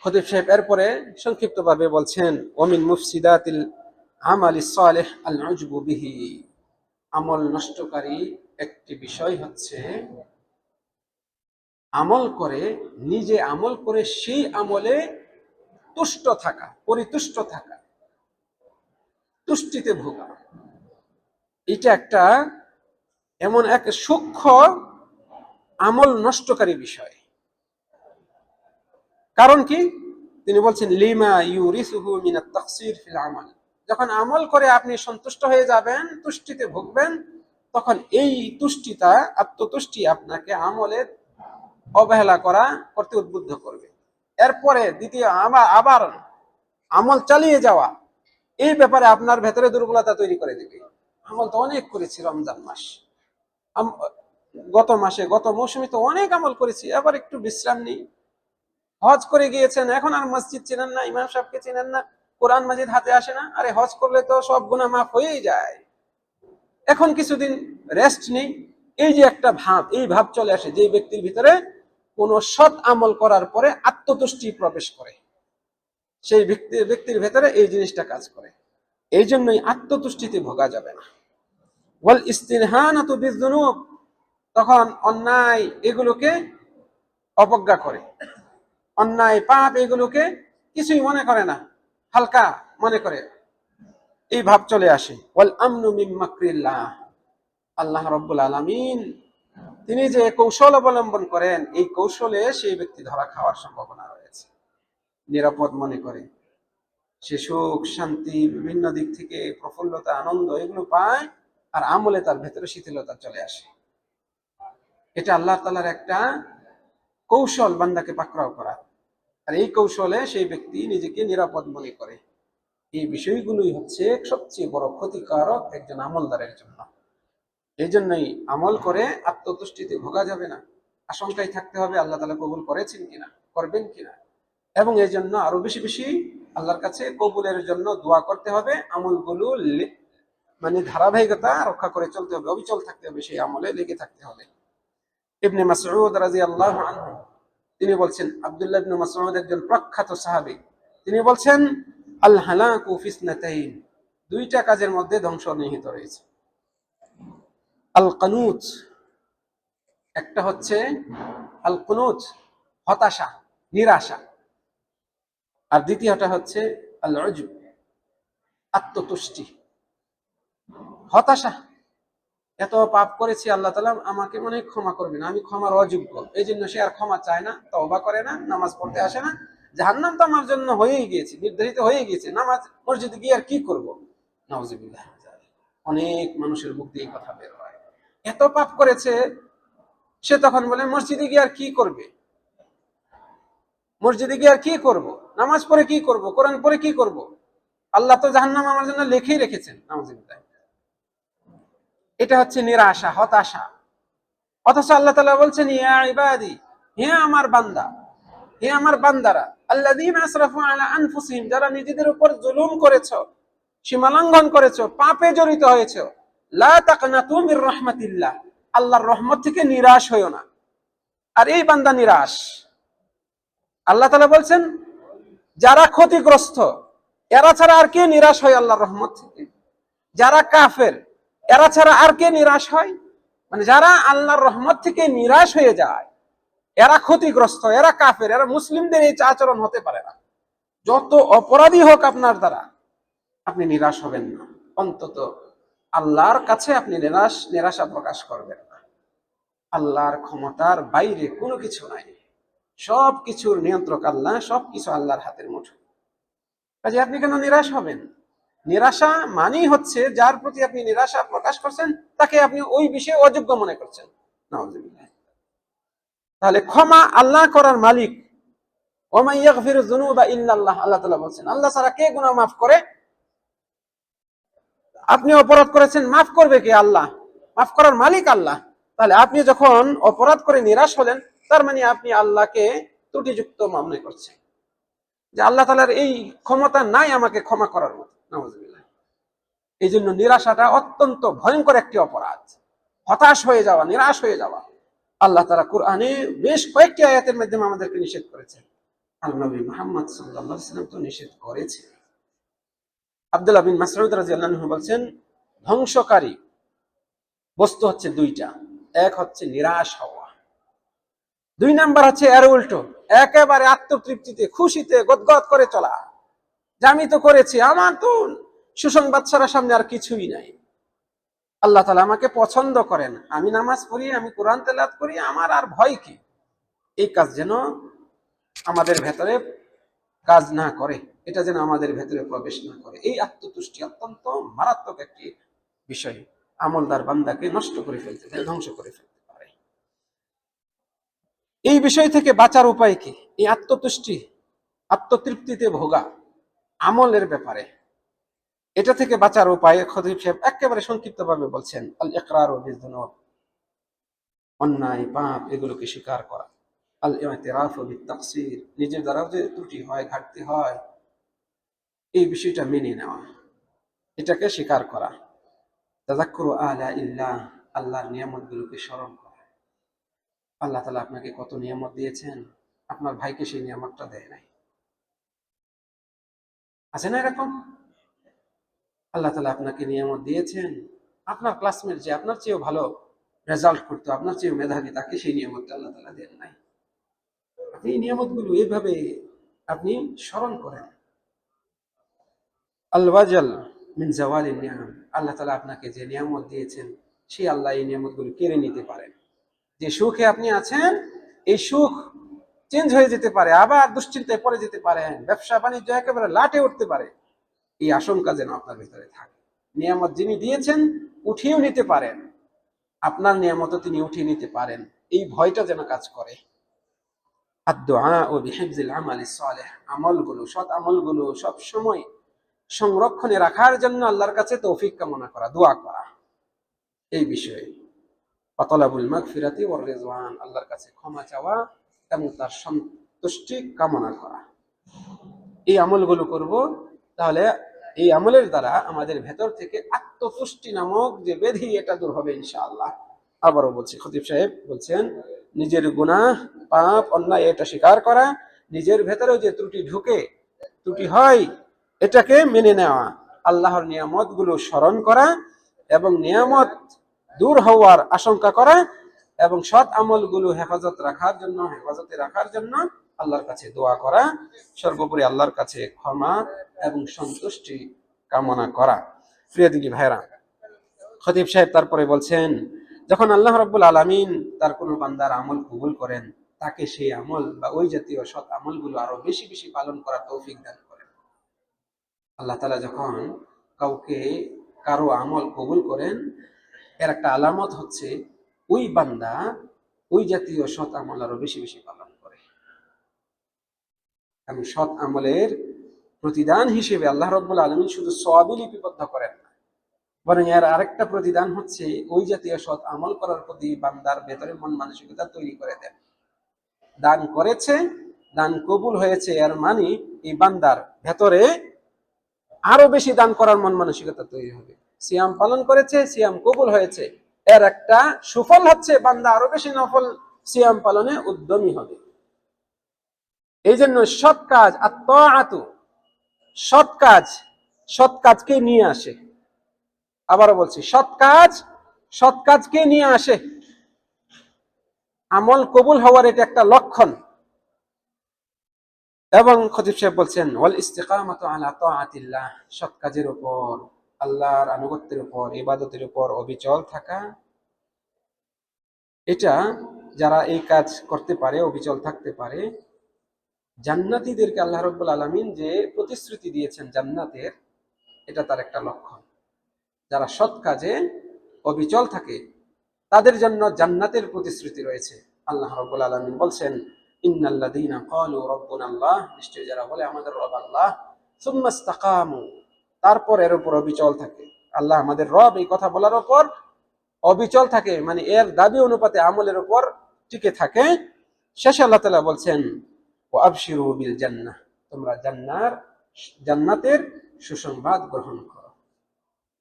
খতিব সাহেব এরপরে সংক্ষিপ্তভাবে বলছেন, ওয়ামিন মুফসিদাতিল আমালিস সালিহ আল উজবু বিহি। আমল নষ্টকারী একটি বিষয় হচ্ছে আমল করে, নিজে আমল করে সেই আমলে তুষ্ট থাকা, পরিতুষ্ট থাকা, তুষ্টিতে ভোগা। এটা একটা এমন এক সূক্ষ্ম আমল নষ্টকারী বিষয়। কারণ কি? তিনি বলছেন লিমা ইউরিসুহু মিনাত তাকসির ফিল আমাল। যখন আমল করে আপনি সন্তুষ্ট হয়ে যাবেন, তুষ্টিতে ভুগবেন, তখন এই তুষ্টিতা, আত্মতুষ্টি আপনাকে আমলে অবহেলা করতে উদ্বুদ্ধ করবে। এরপরে দ্বিতীয় আবার আমল চালিয়ে যাওয়া, এই ব্যাপারে আপনার ভেতরে দুর্বলতা তৈরি করে দিবে। আমল তো অনেক করেছি রমজান মাস, গত মাসে, গত মৌসুমে তো অনেক আমল করেছি, এবার একটু বিশ্রাম নেই। হজ করে গিয়েছেন, এখন আর মসজিদ চেনেন না, ইমাম সাহেবকে চেনেন না, কোরআন মাজিদ হাতে আসে না। আরে হজ করলে তো সব গুনাহ মাফ হয়েই যায়, এখন কিছুদিন রেস্ট নেই। এই যে একটা ভাব, এই ভাব চলে আসে যে ব্যক্তির ভিতরে কোন সৎ আমল করার পরে আত্মতুষ্টি প্রবেশ করে, সেই ব্যক্তির ভেতরে এই জিনিসটা কাজ করে। এই জন্যই আত্মতুষ্টিতে ভোগা যাবে না। ওয়াল ইস্তিনহানাতু বিযুনুব, তখন অন্যায় এগুলোকে অবজ্ঞা করে, অন্যায় পাপ এগুলোকে কিছুই মনে করে না, হালকা মনে করে, এই ভাব চলে আসে। ওয়াল আমনু মিন মাকরিল্লাহ, আল্লাহ রাব্বুল আলামিন তিনি যে কৌশল অবলম্বন করেন, এই কৌশলে সেই ব্যক্তি ধরা খাওয়ার সম্ভাবনা রয়েছে। নিরাপদ মনে করে, সে সুখ শান্তি, বিভিন্ন দিক থেকে প্রফুল্লতা, আনন্দ এগুলো পায়, আর আমলে তার ভেতরে শিথিলতা চলে আসে। এটা আল্লাহ তাআলার একটা কৌশল, বান্দাকে পাকড়াও করা। আর এই কৌশলে সেই ব্যক্তি নিজেকে নিরাপদ মনে করে। এই বিষয়গুলোই হচ্ছে সবচেয়ে বড় ক্ষতিকারক একজন আমলদারের জন্য। এই জন্যই আমল করে আত্মতুষ্টিতে ভোগা যাবে না, আশঙ্কায় থাকতে হবে আল্লাহ তাআলা কবুল করেছেন কিনা, করবেন কিনা। এবং এই জন্য আরো বেশি বেশি আল্লাহর কাছে কবুলের জন্য দোয়া করতে হবে। আমলগুলো মানে ধারাবাহিকতা রক্ষা করে চলতে হবে, অবিচল থাকতে হবে, সেই আমলে লেগে থাকতে হবে। ইবনে মাসউদ রাদিয়াল্লাহু আনহু তিনি বলছেন, আব্দুল্লাহ ইবনে মাসউদ একজন প্রখ্যাত সাহাবী, তিনি বলছেন আল হালাকু ফিসনাতাইন, দুইটা কাজের মধ্যে ধ্বংস নিহিত রয়েছে। আল কানুত, একটা হচ্ছে আল কুনুত, হতাশা, নিরাশা, আর দ্বিতীয়টা হচ্ছে আল উজব, আত্মতুষ্টি। হতাশা, এত পাপ করেছি, আল্লাহ তাআলা আমাকে মনে হয় ক্ষমা করবে না, আমি ক্ষমার অযোগ্য, এই জন্য সে আর ক্ষমা চায় না, তওবা করে না, নামাজ পড়তে আসে না। জাহান্নাম তো আমার জন্য হয়েই গিয়েছে, নির্ধারিত হয়ে গিয়েছে, নামাজ মসজিদে গিয়ে আর কি করব? নাউজুবিল্লাহ। অনেক মানুষের মুখ দিয়ে কথা বের হয়, এত পাপ করেছে, সে তখন বলে মসজিদে গিয়ে আর কি করবে, মসজিদে গিয়ে আর কি করব, নামাজ পড়ে কি করব, কোরআন পড়ে কি করব, আল্লাহ তো জাহান্নাম আমার জন্য লিখেই রেখেছেন। নাউজুবিল্লাহ। এটা হচ্ছে নিরাশা, হতাশা। অথচ আল্লাহ তাআলা বলছেন ইয়া ইবাদি, হে আমার বান্দা, হে আমার বান্দারা, আল্লাযীনা আসরাফু আলা আনফুসিহিম, যারা নিজেদের উপর জুলুম করেছো, সীমালঙ্ঘন করেছো, পাপে জড়িত হয়েছো, লা তাকনাতু মির রাহমাতিল্লাহ, আল্লাহর রহমত থেকে নিরাশ হয়ো না। আর এই বান্দা নিরাশ, আল্লাহ তাআলা বলছেন যারা ক্ষতিগ্রস্ত, এরা ছাড়া আর কে নিরাশ হয় আল্লাহর রহমত থেকে? যারা কাফের, এরা ছাড়া আর কে নিরাশ হয়? মানে যারা আল্লাহর রহমত থেকে নিরাশ হয়ে যায়, এরা ক্ষতিগ্রস্ত, এরা কাফের, এরা মুসলিমদের এই আচরণ হতে পারে না। যত অপরাধী হোক আপনার দ্বারা, আপনি নিরাশ হবেন না, অন্তত আল্লাহর কাছে আপনি নিরাশা প্রকাশ করবেন না। আল্লাহর ক্ষমতার বাইরে কোনো কিছু নাই, সব কিছুর নিয়ন্ত্রক আল্লাহ, সবকিছু আল্লাহর হাতের মুঠোয়। কাজে আপনি কেন নিরাশ হবেন? নিরাশা মানেই হচ্ছে যার প্রতি আপনি নিরাশা প্রকাশ করছেন, তাকে আপনি ওই বিষয়ে অযোগ্য মনে করছেন। নাউজুবিল্লাহ। তাহলে ক্ষমা আল্লাহ করার মালিক, ওয়া মান ইয়াগফিরু যুনুবা ইল্লাল্লাহ, আল্লাহ তাআলা বলেন আল্লাহ ছাড়া কে গুনাহ মাফ করে? আপনি অপরাধ করেছেন, মাফ করবে কে? আল্লাহ। মাফ করার মালিক আল্লাহ। তাহলে আপনি যখন অপরাধ করে নিরাশ হলেন, তার মানে আপনি আল্লাহকে ত্রুটিযুক্ত মনে করছেন, যে আল্লাহ তাআলার এই ক্ষমতা নাই আমাকে ক্ষমা করার মতো। নাউযুবিল্লাহ। এই জন্য নিরাশাটা অত্যন্ত ভয়ঙ্কর একটি অপরাধ। হতাশ হয়ে যাওয়া, নিরাশ হয়ে যাওয়া, আল্লাহ তাআলা কোরআনে বেশ কয়েকটি আয়াতের মাধ্যমে আমাদেরকে নিষেধ করেছেন। আল্লাহ নবী মুহাম্মদ সাল্লাল্লাহু আলাইহি ওয়াসাল্লাম তো নিষেধ করেছেন। আব্দুল্লাহ বিন মাসউদ রাদিয়াল্লাহু আনহু বলেন, ধ্বংসকারী বস্তু হচ্ছে দুইটা। এক হচ্ছে নিরাশ হওয়া, দুই নাম্বার হচ্ছে এর উল্টো, একেবারে আত্মতৃপ্তিতে খুশিতে গদগদ করে চলা, যে আমি তো করেছি, আমার তো সুসংবাদ ছাড়া সামনে আর কিছুই নাই। আল্লাহ তাআলা আমাকে পছন্দ করেন, আমি নামাজ পড়ি, আমি কোরআন তেলাওয়াত করি, আমার আর ভয় কি? এই কাজ যেন আমাদের ভেতরে কাজ না করে, এটা যেন আমাদের ভেতরে প্রবেশ না করে। এই আত্মতুষ্টি অত্যন্ত মারাত্মক একটি বিষয়, আমলদার বান্দাকে নষ্ট করে ফেলতে পারে, ধ্বংস করে ফেলতে পারে। এই বিষয় থেকে বাঁচার উপায় কি? এই আত্মতুষ্টি, আত্মতৃপ্তিতে ভোগা আমলের ব্যাপারে, এটা থেকে বাঁচার উপায় খতিব সাহেব একেবারে সংক্ষিপ্ত ভাবে বলছেন, আল ইকরারু বিযুনুব, অন্যায় পাপ এগুলোকে স্বীকার করা, আল ইতিরাফু বিত্তাকসির, নিজের দ্বারাও যে ত্রুটি হয়, ঘাটতি হয়, এই বিষয়টা মেনে নেওয়া, এটাকে স্বীকার করা, তাযাক্কুরু আলা ইল্লাহ, আল্লাহর নিয়ামতগুলোকে স্মরণ করা। আল্লাহ তাআলা আপনাকে কত নিয়ামত দিয়েছেন, আপনার ভাইকে সেই নিয়ামতটা দেয় নাই। আছে না এরকম? আল্লাহ তাআলা আপনাকে নিয়ামত দিয়েছেন, আপনার ক্লাসমেট যে আপনার চেয়েও ভালো রেজাল্ট করতো, আপনার চেয়েও মেধাবী, তাকে সেই নিয়ামতটা আল্লাহ তাআলা দেন নাই। আপনি এই নিয়ামতগুলো এইভাবে আপনি স্মরণ করেন। আল ওয়াজাল মিন জাওয়ালিন নিআম, আল্লাহ তাআলা আপনাকে যে নিয়ামত দিয়েছেন, সেই আল্লাহ এই নিয়ামতগুলো কেড়ে নিতে পারেন। যে সুখে আপনি আছেন, এই সুখ চেঞ্জ হয়ে যেতে পারে, আবার দুশ্চিন্তায় পড়ে যেতে পারেন, ব্যবসা বাণিজ্য একেবারে লাটে উঠতে পারে, এই আশঙ্কা যেন আপনার ভিতরে থাকে। নিয়ামত যিনি দিয়েছেন উঠিয়েও নিতে পারেন, আপনার নিয়ামত তিনি উঠিয়ে নিতে পারেন, এই ভয়টা যেন কাজ করে। আদ-দুআউ বিহিফজিল আমালিস সালিহ, আমলগুলো, সৎ আমলগুলো সব সময় সংরক্ষণে রাখার জন্য আল্লাহর কাছে তৌফিক কামনা করা, দোয়া করা এই বিষয়ে। ওয়াতালাবুল মাগফিরাতি ওয়ার রিজওয়ান, আল্লাহর কাছে ক্ষমা চাওয়া এবং তার সন্তুষ্টি কামনা করা। এই আমলগুলো করব, তাহলে এই আমলের দ্বারা আমাদের ভেতর থেকে আত্মতুষ্টি নামক যে ব্যাধি, এটা দূর হবে ইনশাআল্লাহ। আবারও বলছি, খতিব সাহেব বলছেন, নিজের গুনাহ, পাপ, অন্যায় এটা স্বীকার করা, নিজের ভেতরেও যে ত্রুটি ঢুকে, ত্রুটি হয়, এটাকে মেনে নেওয়া, আল্লাহর নিয়ামত গুলো স্মরণ করা এবং নিয়ামত দূর হওয়ার আশঙ্কা করা, এবং সৎ আমল গুলো হেফাজতে রাখার জন্য আল্লাহর কাছে দোয়া করা, সর্বোপরি আল্লাহর কাছে ক্ষমা এবং সন্তুষ্টি কামনা করা। প্রিয় দিনী ভাইরা, খতিব সাহেব তারপরে বলছেন, যখন আল্লাহ রাব্বুল আলামিন তার কোনো বান্দার আমল কবুল করেন, তাকে সেই আমল বা ওই জাতীয় সৎ আমলগুলো আরো বেশি বেশি পালন করার তৌফিক দান করেন। আল্লাহ তাআলা যখন কারো আমল কবুল করেন, এর একটা আলামত হচ্ছে ওই বান্দা ওই জাতীয় সৎ আমল আরো বেশি বেশি পালন করে। কারণ সৎ আমলের প্রতিদান হিসেবে আল্লাহ রাব্বুল আলামিন শুধু সওয়াবই লিপিবদ্ধ করেন না, বরং এর আরেকটা প্রতিদান হচ্ছে ওই জাতীয় সৎ আমল করার প্রতি বান্দার ভেতরে মন মানসিকতা তৈরি করে দেন। দান করেছে, দান কবুল হয়েছে, এর মানে এই বান্দার ভেতরে আরো বেশি দান করার মন মানসিকতা তৈরি হবে। সিয়াম পালন করেছে, সিয়াম কবুল হয়েছে, এর একটা সুফল হচ্ছে বান্দা আরো বেশি নফল সিয়াম পালনে উদ্যমী হবে। এই জন্য সৎ কাজ, আত-তাআতু, সৎ কাজকে নিয়ে আসে। আবারও বলছি, সৎ কাজকে নিয়ে আসে। আমল কবুল হওয়ার এটা একটা লক্ষণ। এবং খতিব সাহেব বলছেন, ওয়াল ইস্তিকামাতু আলা তাআতিল্লাহ, সৎ কাজের উপর, আল্লাহর আনুগত্যের উপর, ইবাদতের উপর অবিচল থাকা, এটা যারা এই কাজ করতে পারে, অবিচল থাকতে পারে, জান্নাতীদেরকে আল্লাহ রাব্বুল আলামিন যে প্রতিশ্রুতি দিয়েছেন জান্নাতের, এটা তার একটা লক্ষণ। যারা সৎ কাজে অবিচল থাকে, তাদের জন্য জান্নাতের প্রতিশ্রুতি রয়েছে। আল্লাহ রাব্বুল আলামিন বলছেন, ইন্নাল্লাযীনা ক্বালু রাব্বুনাল্লাহ, নিশ্চয় যারা বলে আমাদের রব আল্লাহ, সুম্মা ইসতাকামু, তারপর এর উপর অবিচল থাকে, আল্লাহ আমাদের রব এই কথা বলার উপর অবিচল থাকে, মানে এর দাবি অনুপাতে আমলের উপর টিকে থাকে, শেষে আল্লাহ তাআলা বলছেন ওয়া আবশিরু বিল জান্নাহ, তোমরা জান্নাতের সুসংবাদ গ্রহণ করো।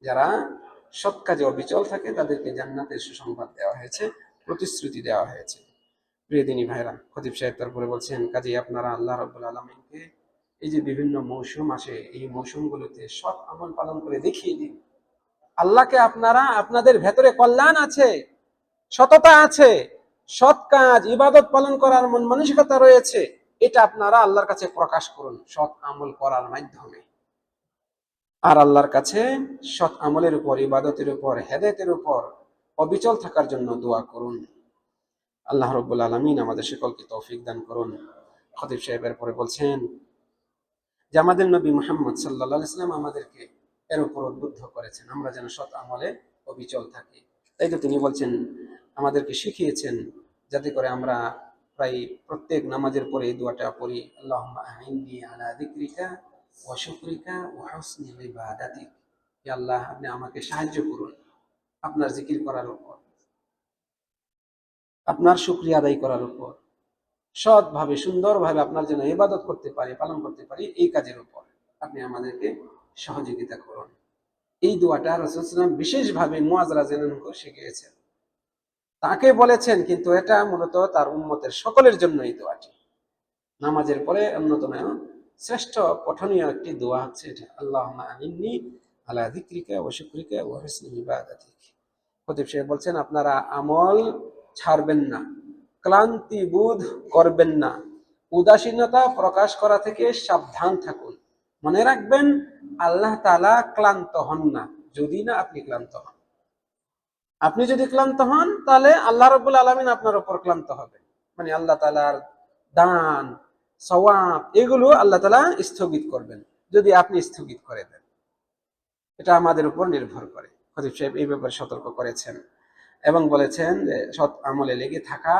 যারা সৎ কাজে অবিচল থাকে তাদেরকে জান্নাতের সুসংবাদ দেওয়া হয়েছে, প্রতিশ্রুতি দেওয়া হয়েছে। প্রিয় দিনী ভাইরা, খতিব সাহেব তারপরে বলছেন, কাজেই আপনারা আল্লাহ রাব্বুল আলামিনকে এই যে বিভিন্ন মৌসুম আসে, এই মৌসুমগুলোতে সৎ আমল পালন করে দেখিয়ে দিন। আল্লাহকে আপনারা, আপনাদের ভেতরে কল্যাণ আছে, সততা আছে, সৎ কাজ ইবাদত পালন করার মন মানসিকতা রয়েছে, এটা আপনারা আল্লাহর কাছে প্রকাশ করুন সৎ আমল করার মাধ্যমে। আর আল্লাহর কাছে সৎ আমলের উপর, ইবাদতের উপর, হেদায়েতের উপর অবিচল থাকার জন্য দোয়া করুন। আল্লাহ রাব্বুল আলামিন আমাদের সকলকে তৌফিক দান করুন। খতিব সাহেবের পরে বলছেন যে আমাদের নবী মুহাম্মদ সাল্লাল্লাহু আলাইহি ওয়াসাল্লাম আমাদেরকে এর উপর উদ্বুদ্ধ করেছেন আমরা যেন সৎ আমলে অবিচল থাকি। তাই তো তিনি বলছেন, আমাদেরকে শিখিয়েছেন, যাতে করে আমরা প্রায় প্রত্যেক নামাজের পরে এই দোয়াটা পড়ি, আল্লাহুম্মা আইন্নি আলা যিকরিকা ওয়া শুকরিকা ওয়া হুসনি ইবাদাতিক। হে আল্লাহ, আপনি আমাকে সাহায্য করুন আপনার জিকির করার উপর, আপনার শুকরিয়া আদায় করার উপর, সৎভাবে সুন্দরভাবে আপনার জন্য ইবাদত করতে পারি, পালন করতে পারি, এই কাজের উপর আপনি আমাদেরকে সহযোগিতা করুন। এই দোয়াটা রাসূল সাল্লাল্লাহু আলাইহি ওয়াসাল্লাম বিশেষভাবে মুআয রাদিয়াল্লাহু আনহু শিখিয়েছেন, তাকে বলেছেন, কিন্তু এটা মূলত তার উম্মতের সকলের জন্য এই দোয়াটি। নামাজের পরে অন্যতম শ্রেষ্ঠ পঠনীয় একটি দোয়া হচ্ছে এটা, আল্লাহুম্মা আইন্নি আলা যিকরিকা ওয়া শুকরিকা ওয়া হুসনি ইবাদাতিক। খতিব সাহেব বলছেন, আপনারা আমল ছাড়বেন না, ক্লান্তি বোধ করবেন না, উদাসীনতা প্রকাশ করা থেকে সাবধান থাকুন। মনে রাখবেন, আল্লাহ তাআলা ক্লান্ত হন না, যদি না আপনি ক্লান্ত হন। আপনি যদি ক্লান্ত হন, তাহলে আল্লাহ রাব্বুল আলামিন আপনার উপর ক্লান্ত হবে, মানে আল্লাহ তাআলার দান, সওয়াব, এগুলো আল্লাহ তাআলা স্থগিত করবেন যদি আপনি স্থগিত করে দেন। এটা আমাদের উপর নির্ভর করে। খতিব সাহেব এই ব্যাপারে সতর্ক করেছেন এবং বলেছেন যে সৎ আমলে লেগে থাকা,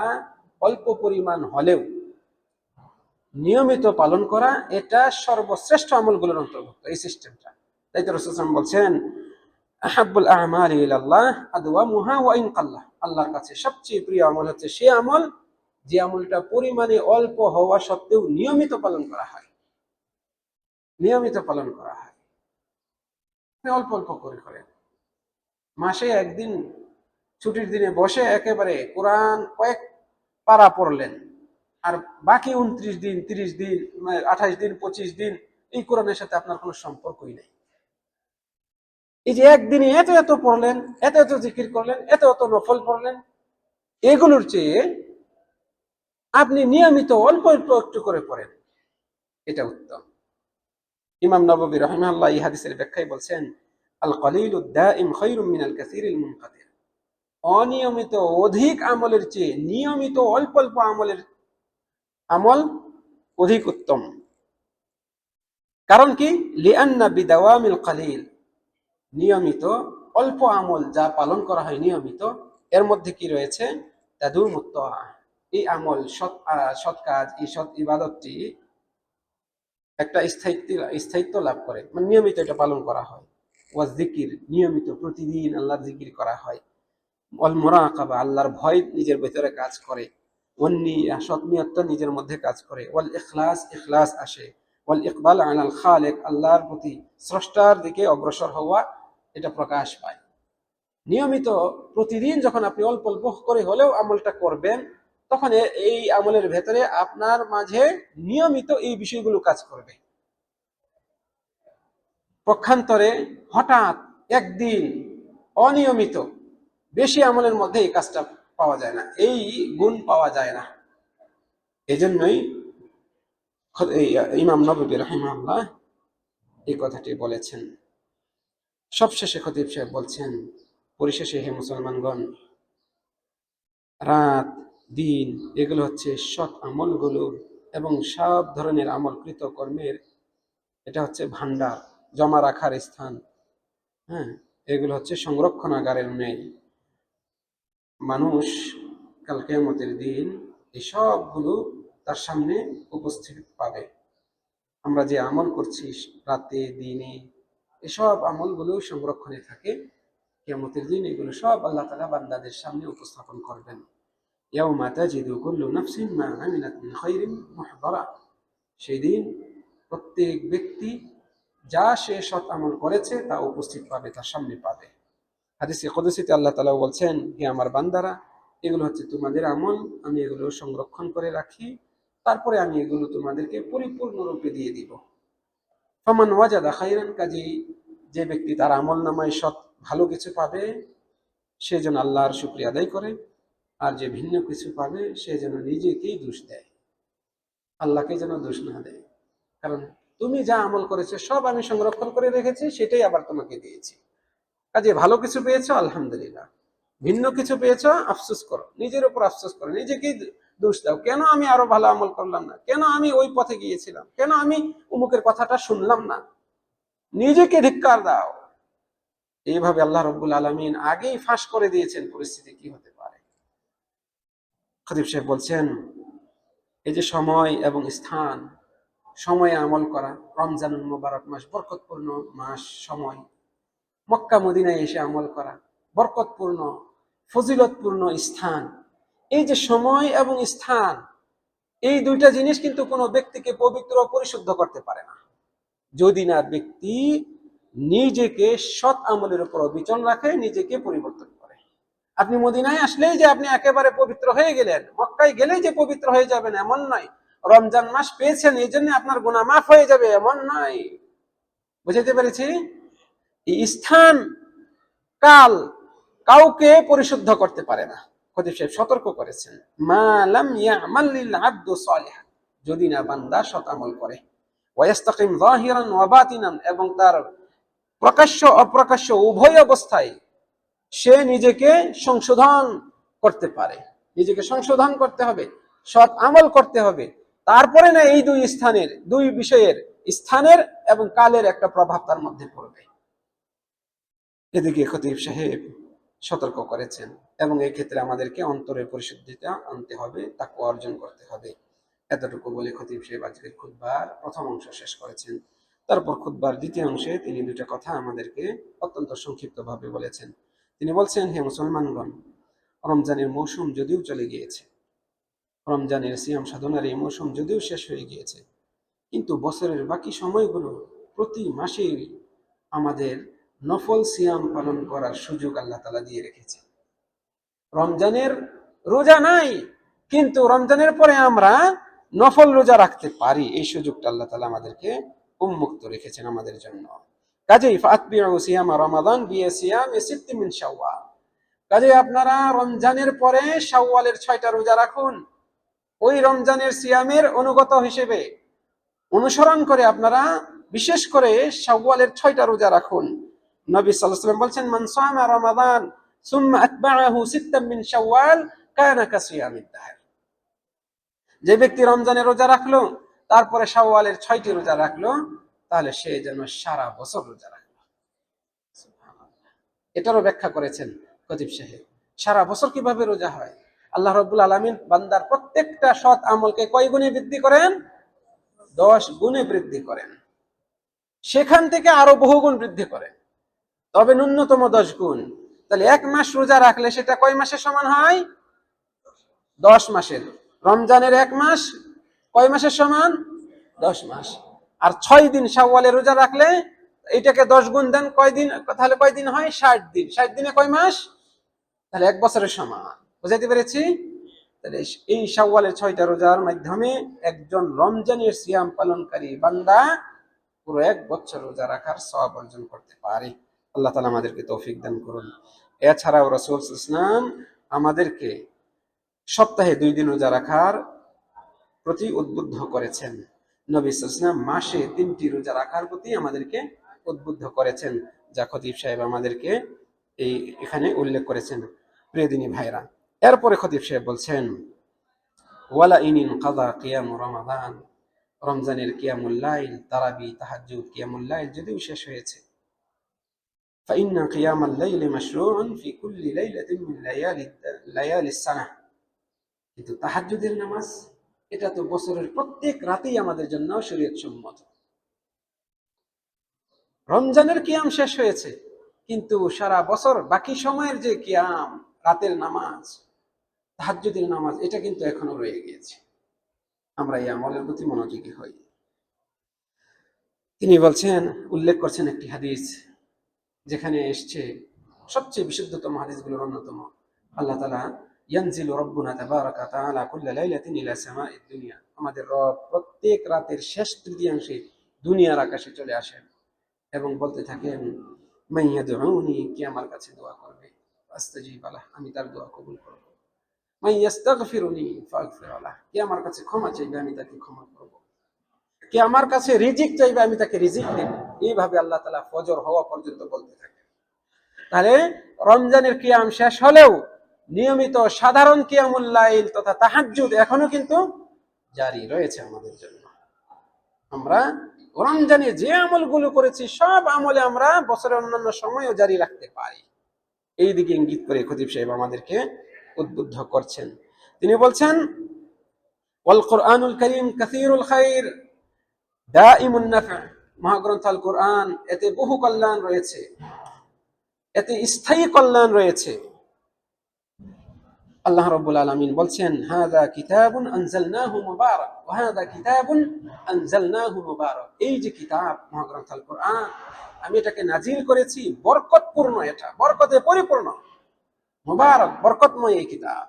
অল্প পরিমাণ হলেও নিয়মিত পালন করা, এটা সর্বশ্রেষ্ঠ আমলগুলোর অন্তর্ভুক্ত, এই সিস্টেমটা। তাই তো রাসূল সাল্লাল্লাহু আলাইহি ওয়াসাল্লাম বলছেন, আহাব্বুল আ'মালি ইলাল্লাহ আদওয়ামুহা ওয়া ইন কাল্লাহ, আল্লাহর কাছে সবচেয়ে প্রিয় আমল হচ্ছে সে আমল যে আমলটা পরিমাণে অল্প হওয়া সত্ত্বেও নিয়মিত পালন করা হয়। নিয়মিত পালন করা হয়, অল্প অল্প করে করে মাসে একদিন ছুটির দিনে বসে একেবারে কোরআন কয়েক পারা পড়লেন, আর বাকি 29 দিন, 30 দিন, 28 দিন, 25 দিন এই কোরআনের সাথে আপনার কোনো সম্পর্কই নেই। এই যে একদিনে এত এত পড়লেন, এত এত জিকির করলেন, এত এত নফল পড়লেন, এগুলোর চেয়ে আপনি নিয়মিত অল্প অল্প একটু করে পড়েন, এটা উত্তম। ইমাম নববী রাহিমাহুল্লাহ এই হাদিসের ব্যাখ্যায় বলছেন, আল কলিলুদ দাইম খায়রুম মিনাল কাসীরিল মুনকাতি। অনিয়মিত অধিক আমলের চেয়ে নিয়মিত অল্প অল্প আমল অধিক উত্তম। কারণ কি? লিআন্না বিদাওয়ামিল কলিল, নিয়মিত অল্প আমল যা পালন করা হয় নিয়মিত, এর মধ্যে কি রয়েছে? তাদুমুত তাআ, এই আমল, সৎ কাজ, এই সৎ ইবাদতটি একটা স্থায়িত্ব লাভ করে, মানে নিয়মিত এটা পালন করা হয়। ওয়া যিকির, নিয়মিত প্রতিদিন আল্লাহর জিকির করা হয়। ওয়াল মুরাকাবা, আল্লাহর ভয় নিজের ভিতরে কাজ করে। ওয়ান নিয়া, সৎ নিয়তটা নিজের মধ্যে কাজ করে। ওয়াল ইখলাস, ইখলাস আসে। ওয়াল ইকবাল আলাল খালিক, আল্লাহর প্রতি, স্রষ্টার দিকে অগ্রসর হওয়া, এটা প্রকাশ পায়। নিয়মিত প্রতিদিন যখন আপনি অল্প অল্প করে হলেও আমলটা করবেন, তখন এই আমলের ভেতরে আপনার মাঝে নিয়মিত এই বিষয়গুলো কাজ করবে। পক্ষান্তরে হঠাৎ একদিন অনিয়মিত বেশি আমলের মধ্যে এই কাজটা পাওয়া যায় না, এই গুণ পাওয়া যায় না। এজন্যই ইমাম নববী রাহিমাহুল্লাহ এই কথাটি বলেছেন। সবশেষে খতিব সাহেব বলছেন, পরিশেষে হে মুসলমানগণ, রাত দিন এগুলো হচ্ছে সৎ আমলগুলো এবং সব ধরনের আমল কৃতকর্মের, এটা হচ্ছে ভান্ডার, জমা রাখার স্থান। হ্যাঁ, এগুলো হচ্ছে সংরক্ষণাগারের ন্যায়। মানুষ কাল কিয়ামতের দিন এই সবগুলো তার সামনে উপস্থিত পাবে। আমরা যে আমল করছি রাতে দিনে, এসব আমলগুলো সংরক্ষণে থাকে। কিয়ামতের দিন এগুলো সব আল্লাহ তাআলা বান্দাদের সামনে উপস্থাপন করবেন। ইয়াউমা তাজিদু কুল্লু নাফসিন মা আমিলাত মিন খায়রিন মুহদারা। সেই দিন প্রত্যেক ব্যক্তি যা সে সৎ আমল করেছে তা উপস্থিত পাবে, তার সামনে পাবে। হাদিসে কুদসিতে আল্লাহ তাআলা বলছেন, হে আমার বান্দারা, এগুলো হচ্ছে তোমাদের আমল, আমি এগুলো সংরক্ষণ করে রাখি, তারপরে আমি এগুলো তোমাদেরকে পরিপূর্ণরূপে দিয়ে দিব। ফামান ওয়াজাদা খায়রান, কাজেই যে ব্যক্তি তার আমল নামায় সৎ ভালো কিছু পাবে সে যেন আল্লাহর শুকরিয়া আদায় করে, আর যে ভিন্ন কিছু পাবে সে যেন নিজেকেই দোষ দেয়, আল্লাহকে যেন দোষ না দেয়। কারণ তুমি যা আমল করেছো সব আমি সংরক্ষণ করে রেখেছি, সেটাই আবার তোমাকে দিয়েছি। কাজে ভালো কিছু পেয়েছো আলহামদুলিল্লাহ, ভিন্ন কিছু পেয়েছো আফসোস করো, নিজের উপর আফসোস করো, নিজেকেই দোষ দাও, কেন আমি আরো ভালো আমল করলাম না, কেন আমি ওই পথে গিয়েছিলাম, কেন আমি উমুকের কথাটা শুনলাম না, নিজেকে ধিক্কার দাও। এইভাবে আল্লাহ রাব্বুল আলামিন আগেই ফাঁস করে দিয়েছেন পরিস্থিতি কি হতে পারে। খতিব সাহেব বলছেন, এই যে সময় এবং স্থান, সময়ে আমল করা, রমজানুল মুবারক মাস, বরকতপূর্ণ মাস, সময়, মক্কা মদিনায় এসে আমল করা, বরকতপূর্ণ ফজিলতপূর্ণ স্থান। এই যে সময় এবং স্থান, এই দুইটা জিনিস কিন্তু কোনো ব্যক্তিকে পবিত্র পরিশুদ্ধ করতে পারে না যদি না ব্যক্তি নিজেকে সৎ আমলের উপর অবিচল রাখে, নিজেকে পরিবর্তন করে। আপনি মদিনায় আসলেই যে আপনি একেবারে পবিত্র হয়ে গেলেন, মক্কায় গেলেই যে পবিত্র হয়ে যাবেন এমন নয়, রমজান মাস পেয়েছেন এই জন্য আপনার গুনাহ মাফ হয়ে যাবে এমন নয়। বুঝতে পেরেছি? এই স্থান কাল কাউকে পরিশুদ্ধ করতে পারে না। খতিব সাহেব সতর্ক করেছেন, মা লাম ইয়ামাল লিল আবদু সালিহান, যদি না বান্দা সৎ আমল করে, ওয়াস্তাকিম যাহিরান ওয়া বাতিনান, এবং তার প্রকাশ্য অপ্রকাশ্য উভয় অবস্থায় সে নিজেকে সংশোধন করতে পারে। নিজেকে সংশোধন করতে হবে, সৎ আমল করতে হবে, তারপরে না এই দুই স্থানের, দুই বিষয়ের, স্থানের এবং কালের একটা প্রভাব তার মধ্যে পড়বে। এদিকে খতিব সাহেব সতর্ক করেছেন, এবং এই ক্ষেত্রে আমাদেরকে অন্তরের পরিশুদ্ধিতা আনতে হবে, তাকওয়া অর্জন করতে হবে। এতটুকু বলে খতিব সাহেব আজকের খুতবার প্রথম অংশ শেষ করেছেন। তারপর খুতবার দ্বিতীয় অংশে তিনি দুটো কথা আমাদেরকে অত্যন্ত সংক্ষিপ্তভাবে বলেছেন। তিনি বলছেন, হে মুসলমানগণ, রমজানের মৌসুম যদিও চলে গিয়েছে, রমজানের সিয়াম সাধনার এই মৌসুম যদিও শেষ হয়ে গিয়েছে, কিন্তু বছরের বাকি সময়গুলো প্রতি মাসে আমাদের নফল সিয়াম পালন করার সুযোগ আল্লাহ তাআলা দিয়ে রেখেছে। রমজানের রোজা নাই, কিন্তু রমজানের পরে আমরা নফল রোজা রাখতে পারি, এই সুযোগটা আল্লাহ তাআলা আমাদেরকে উন্মুক্ত রেখেছেন আমাদের জন্য। কাজেই ফাতবিউ সিয়াম রমাদান বিসিয়ামি সিত্তি মিন শাওয়াল, কাজেই আপনারা রমজানের পরে শাওয়ালের 6টা রোজা রাখুন। ওই রমজানের সিয়ামের অনুগত হিসেবে অনুসরণ করে আপনারা বিশেষ করে শাওয়ালের 6টা রোজা রাখুন। নবী সাল্লাল্লাহু আলাইহি ওয়াসাল্লাম বলেছেন, মান সামা রমাদান সুম্মা আতবাআহু সিত্তাম মিন শাওয়াল কানা কাসিয়ামিদ দাহর, যে ব্যক্তি রমজানের রোজা রাখলো তারপরে শাওয়ালের 6টি রোজা রাখলো, তাহলে সে যেন সারা বছর রোজা রাখলো। এটারও ব্যাখ্যা করেছেন খতিব সাহেব। সারা বছর কিভাবে রোজা হয়? আল্লাহ রাব্বুল আলামিন বান্দার প্রত্যেকটা সৎ আমলকে কয় গুণে বৃদ্ধি করেন? 10 গুণে বৃদ্ধি করেন, সেখান থেকে আরো বহুগুণ বৃদ্ধি করেন, তবে ন্যূনতম 10 গুণ। তাহলে 1 মাস রোজা রাখলে সেটা কয় মাসের সমান হয়? 10 মাসের। রমজানের 1 মাস কয় মাসের সমান? 10 মাস। আর 6 দিন শাওয়ালে রোজা রাখলে এটাকে 10 গুণ দেন, কয় দিন? তাহলে কয় দিন হয়? 60 দিন। 60 দিনে কয় মাস? তাহলে 1 বছরের সমান। বুঝাইতে পেরেছি? তাহলে এই শাওয়ালের 6টা রোজার মাধ্যমে একজন রমজানের সিয়াম পালনকারী বান্দা পুরো 1 বছর রোজা রাখার সওয়াব অর্জন করতে পারে। আল্লাহ তাআলা আমাদেরকে তৌফিক দান করুন। এছাড়াও রাসূল সাল্লাল্লাহু আলাইহি ওয়াসাল্লাম আমাদেরকে সপ্তাহে 2 দিন রোজা রাখার প্রতি উদ্বুদ্ধ করেছেন। নবী সাল্লাল্লাহু আলাইহি ওয়াসাল্লাম মাসে 3টি রোজা রাখার প্রতি আমাদেরকে উদ্বুদ্ধ করেছেন, যা খতিব সাহেব আমাদেরকে এখানে উল্লেখ করেছেন। প্রিয় দিনী ভাইরা, এরপরে খতিব সাহেব বলছেন, ওয়ালা ইনিন কাযা কিয়াম রমাদান, রমজানের কিয়ামুল লাইল, তারাবি, তাহাজ্জুদ, কিয়ামুল লাইল যদিও শেষ হয়েছে, ফাইন্না কিয়ামাল লাইলি মাশরুউন ফি কুল্লি লাইলাতিন মিন লায়ালিস সানাহ, কিন্তু তাহাজ্জুদের নামাজ এটা তো বছরের প্রত্যেক রাতেই আমাদের জন্য শরীয়ত সম্মত। রমজানের কিয়াম শেষ হয়েছে, কিন্তু সারা বছর বাকি সময়ের যে কিয়াম, রাতের নামাজ, তাহাজ্জুদের নামাজ, এটা কিন্তু এখনো রয়ে গিয়েছে। আমরা এই আমলের প্রতি মনোযোগী হই। তিনি বলছেন, উল্লেখ করছেন একটি হাদিস, যেখানে এসছে সবচেয়ে বিশুদ্ধতম হাদিসগুলোর অন্যতম। আল্লাহ তাআলা ইয়ানজিলু রাব্বুনা তাবারাকা তাআলা কুল্লা লাইলাতিন ইলা সামাইদ দুনিয়া, আমাদের রব প্রত্যেক রাতের শেষ তৃতীয়াংশে দুনিয়ার আকাশে চলে আসেন এবং বলতে থাকেন, মান ইয়াদউনি, কে আমার কাছে দোয়া করবে, আস্তাজিব লাহ, আমি তার দোয়া কবুল করব। মান ইস্তাগফিরুনি ফাগফির লাহ, কে আমার কাছে ক্ষমা চাইবে, আমি তাকে ক্ষমা করব। কে আমার কাছে রিজিক চাইবে, আমি তাকে রিজিক দেব। এইভাবে আল্লাহ তাআলা ফজর হওয়া পর্যন্ত বলতে থাকে। তাহলে রমজানের কিয়াম শেষ হলেও নিয়মিত সাধারণ কিয়ামুল লাইল তথা তাহাজ্জুদ এখনো কিন্তু জারি রয়েছে আমাদের জন্য। আমরা রমজানে যে আমলগুলো করেছি সব আমলে আমরা বছরের অন্যান্য সময়ও জারি রাখতে পারি। এই দিকে ইঙ্গিত করে খতিব সাহেব আমাদেরকে উদ্বুদ্ধ করছেন। তিনি বলছেন, ওয়াল কুরআনুল কারীম কাসীরুল খাইর দাইমুন নাফা, মহাগ্রন্থ আল কোরআন, এতে বহু কল্যাণ রয়েছে, এতে স্থায়ী কল্যাণ রয়েছে। আল্লাহ রাব্বুল আলামিন বলছেন, হাযা কিতাবুন আনজালনাহু মুবারাক ওয়া হাযা কিতাবুন আনজালনাহু মুবারাক, এই যে কিতাব মহাগ্রন্থ আল কোরআন, আমি এটাকে নাজিল করেছি বরকতপূর্ণ, এটা বরকতে পরিপূর্ণ, মুবারক বরকতময় এই কিতাব।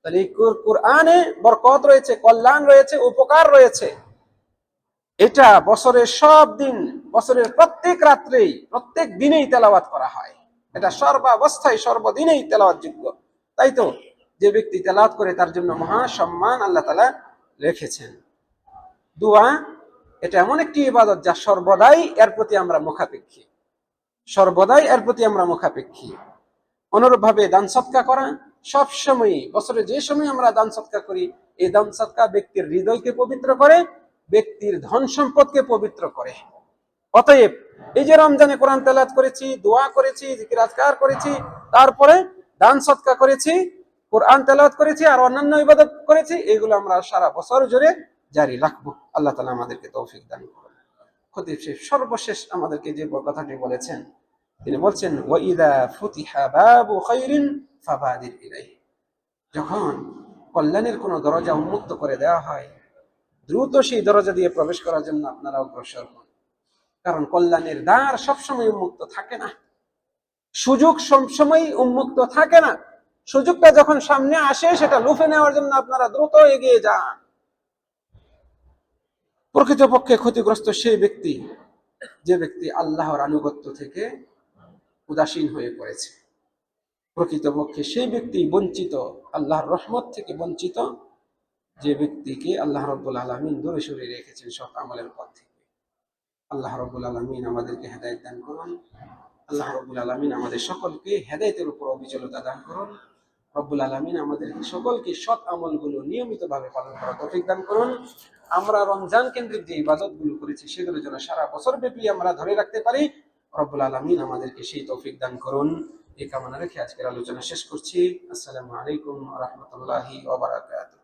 তাহলে এই কোরআনে বরকত রয়েছে, কল্যাণ রয়েছে, উপকার রয়েছে। এটা বছরের সব দিন, বছরের প্রত্যেক রাত্রেই, প্রত্যেক দিনেই তেলাওয়াত করা হয়। এটা সর্বাবস্থায় সর্বদিনেই তেলাওয়াতযোগ্য। তাই তো যে ব্যক্তি তেলাওয়াত করে তার জন্য মহা সম্মান আল্লাহ তাআলা রেখেছেন। দোয়া এটা এমন একটি ইবাদত যা সর্বদাই এর প্রতি আমরা মুখাপেক্ষী, সর্বদাই এর প্রতি আমরা মুখাপেক্ষী। অনুরূপভাবে দান সদকা করা, সব সময় বছরে যে সময় আমরা দান সদকা করি, এই দান সদকা ব্যক্তির হৃদয়কে পবিত্র করে, ব্যক্তির ধন সম্পদকে পবিত্র করে। অতএব এই যে রমজানে কোরআন তেলাওয়াত করেছি, দোয়া করেছি, জিকির আজকার করেছি, তারপরে দান সদকা করেছি, কোরআন তেলাওয়াত করেছি, আর অন্যান্য ইবাদত করেছি, এগুলো আমরা সারা বছর জুড়ে জারি রাখবো। আল্লাহ তাআলা আমাদেরকে তৌফিক দান করুন। খতিব সাহেব সর্বশেষ আমাদেরকে যে কথাটি বলেছেন, তিনি বলছেন, ওয়া ইযা ফুতিহা বাবু খাইরিন ফাবাদির ইলাইহি, যখন কল্যাণের কোনো দরজা উন্মুক্ত করে দেওয়া হয়, দ্রুত সেই দরজা দিয়ে প্রবেশ করার জন্য আপনারা অগ্রসর হন। কারণ কল্যাণের দ্বার সবসময় উন্মুক্ত থাকে না, সুযোগ সবসময় উন্মুক্ত থাকে না। সুযোগটা যখন সামনে আসে সেটা লুফে নেওয়ার জন্য আপনারা দ্রুত এগিয়ে যান। প্রকৃতপক্ষে ক্ষতিগ্রস্ত সেই ব্যক্তি, যে ব্যক্তি আল্লাহর আনুগত্য থেকে উদাসীন হয়ে পড়েছে। প্রকৃতপক্ষে সেই ব্যক্তি বঞ্চিত, আল্লাহর রহমত থেকে বঞ্চিত, যে ব্যক্তিকে আল্লাহ রাব্বুল আলামিন দূরে সরিয়ে রেখেছেন সৎ আমলের পথ থেকে। আল্লাহ রাব্বুল আলামিন আমাদেরকে হেদায়েত দান করুন। আল্লাহ রাব্বুল আলামিন আমাদের সকলকে হেদায়েতের উপর অবিচলতা দান করুন। রব্বুল আলামিন আমাদের সকলকে সৎ আমলগুলো নিয়মিতভাবে পালন করার তৌফিক দান করুন। আমরা রমজান কেন্দ্রিক যে ইবাদতগুলো করেছি সেগুলো যেন সারা বছর ব্যাপী আমরা ধরে রাখতে পারি। রব্বুল আলামিন আমাদেরকে সেই তৌফিক দান করুন। এই কামনা রেখে আজকের আলোচনা শেষ করছি। আসসালামু আলাইকুম ওয়া রাহমাতুল্লাহি ওয়া বারাকাতুহু।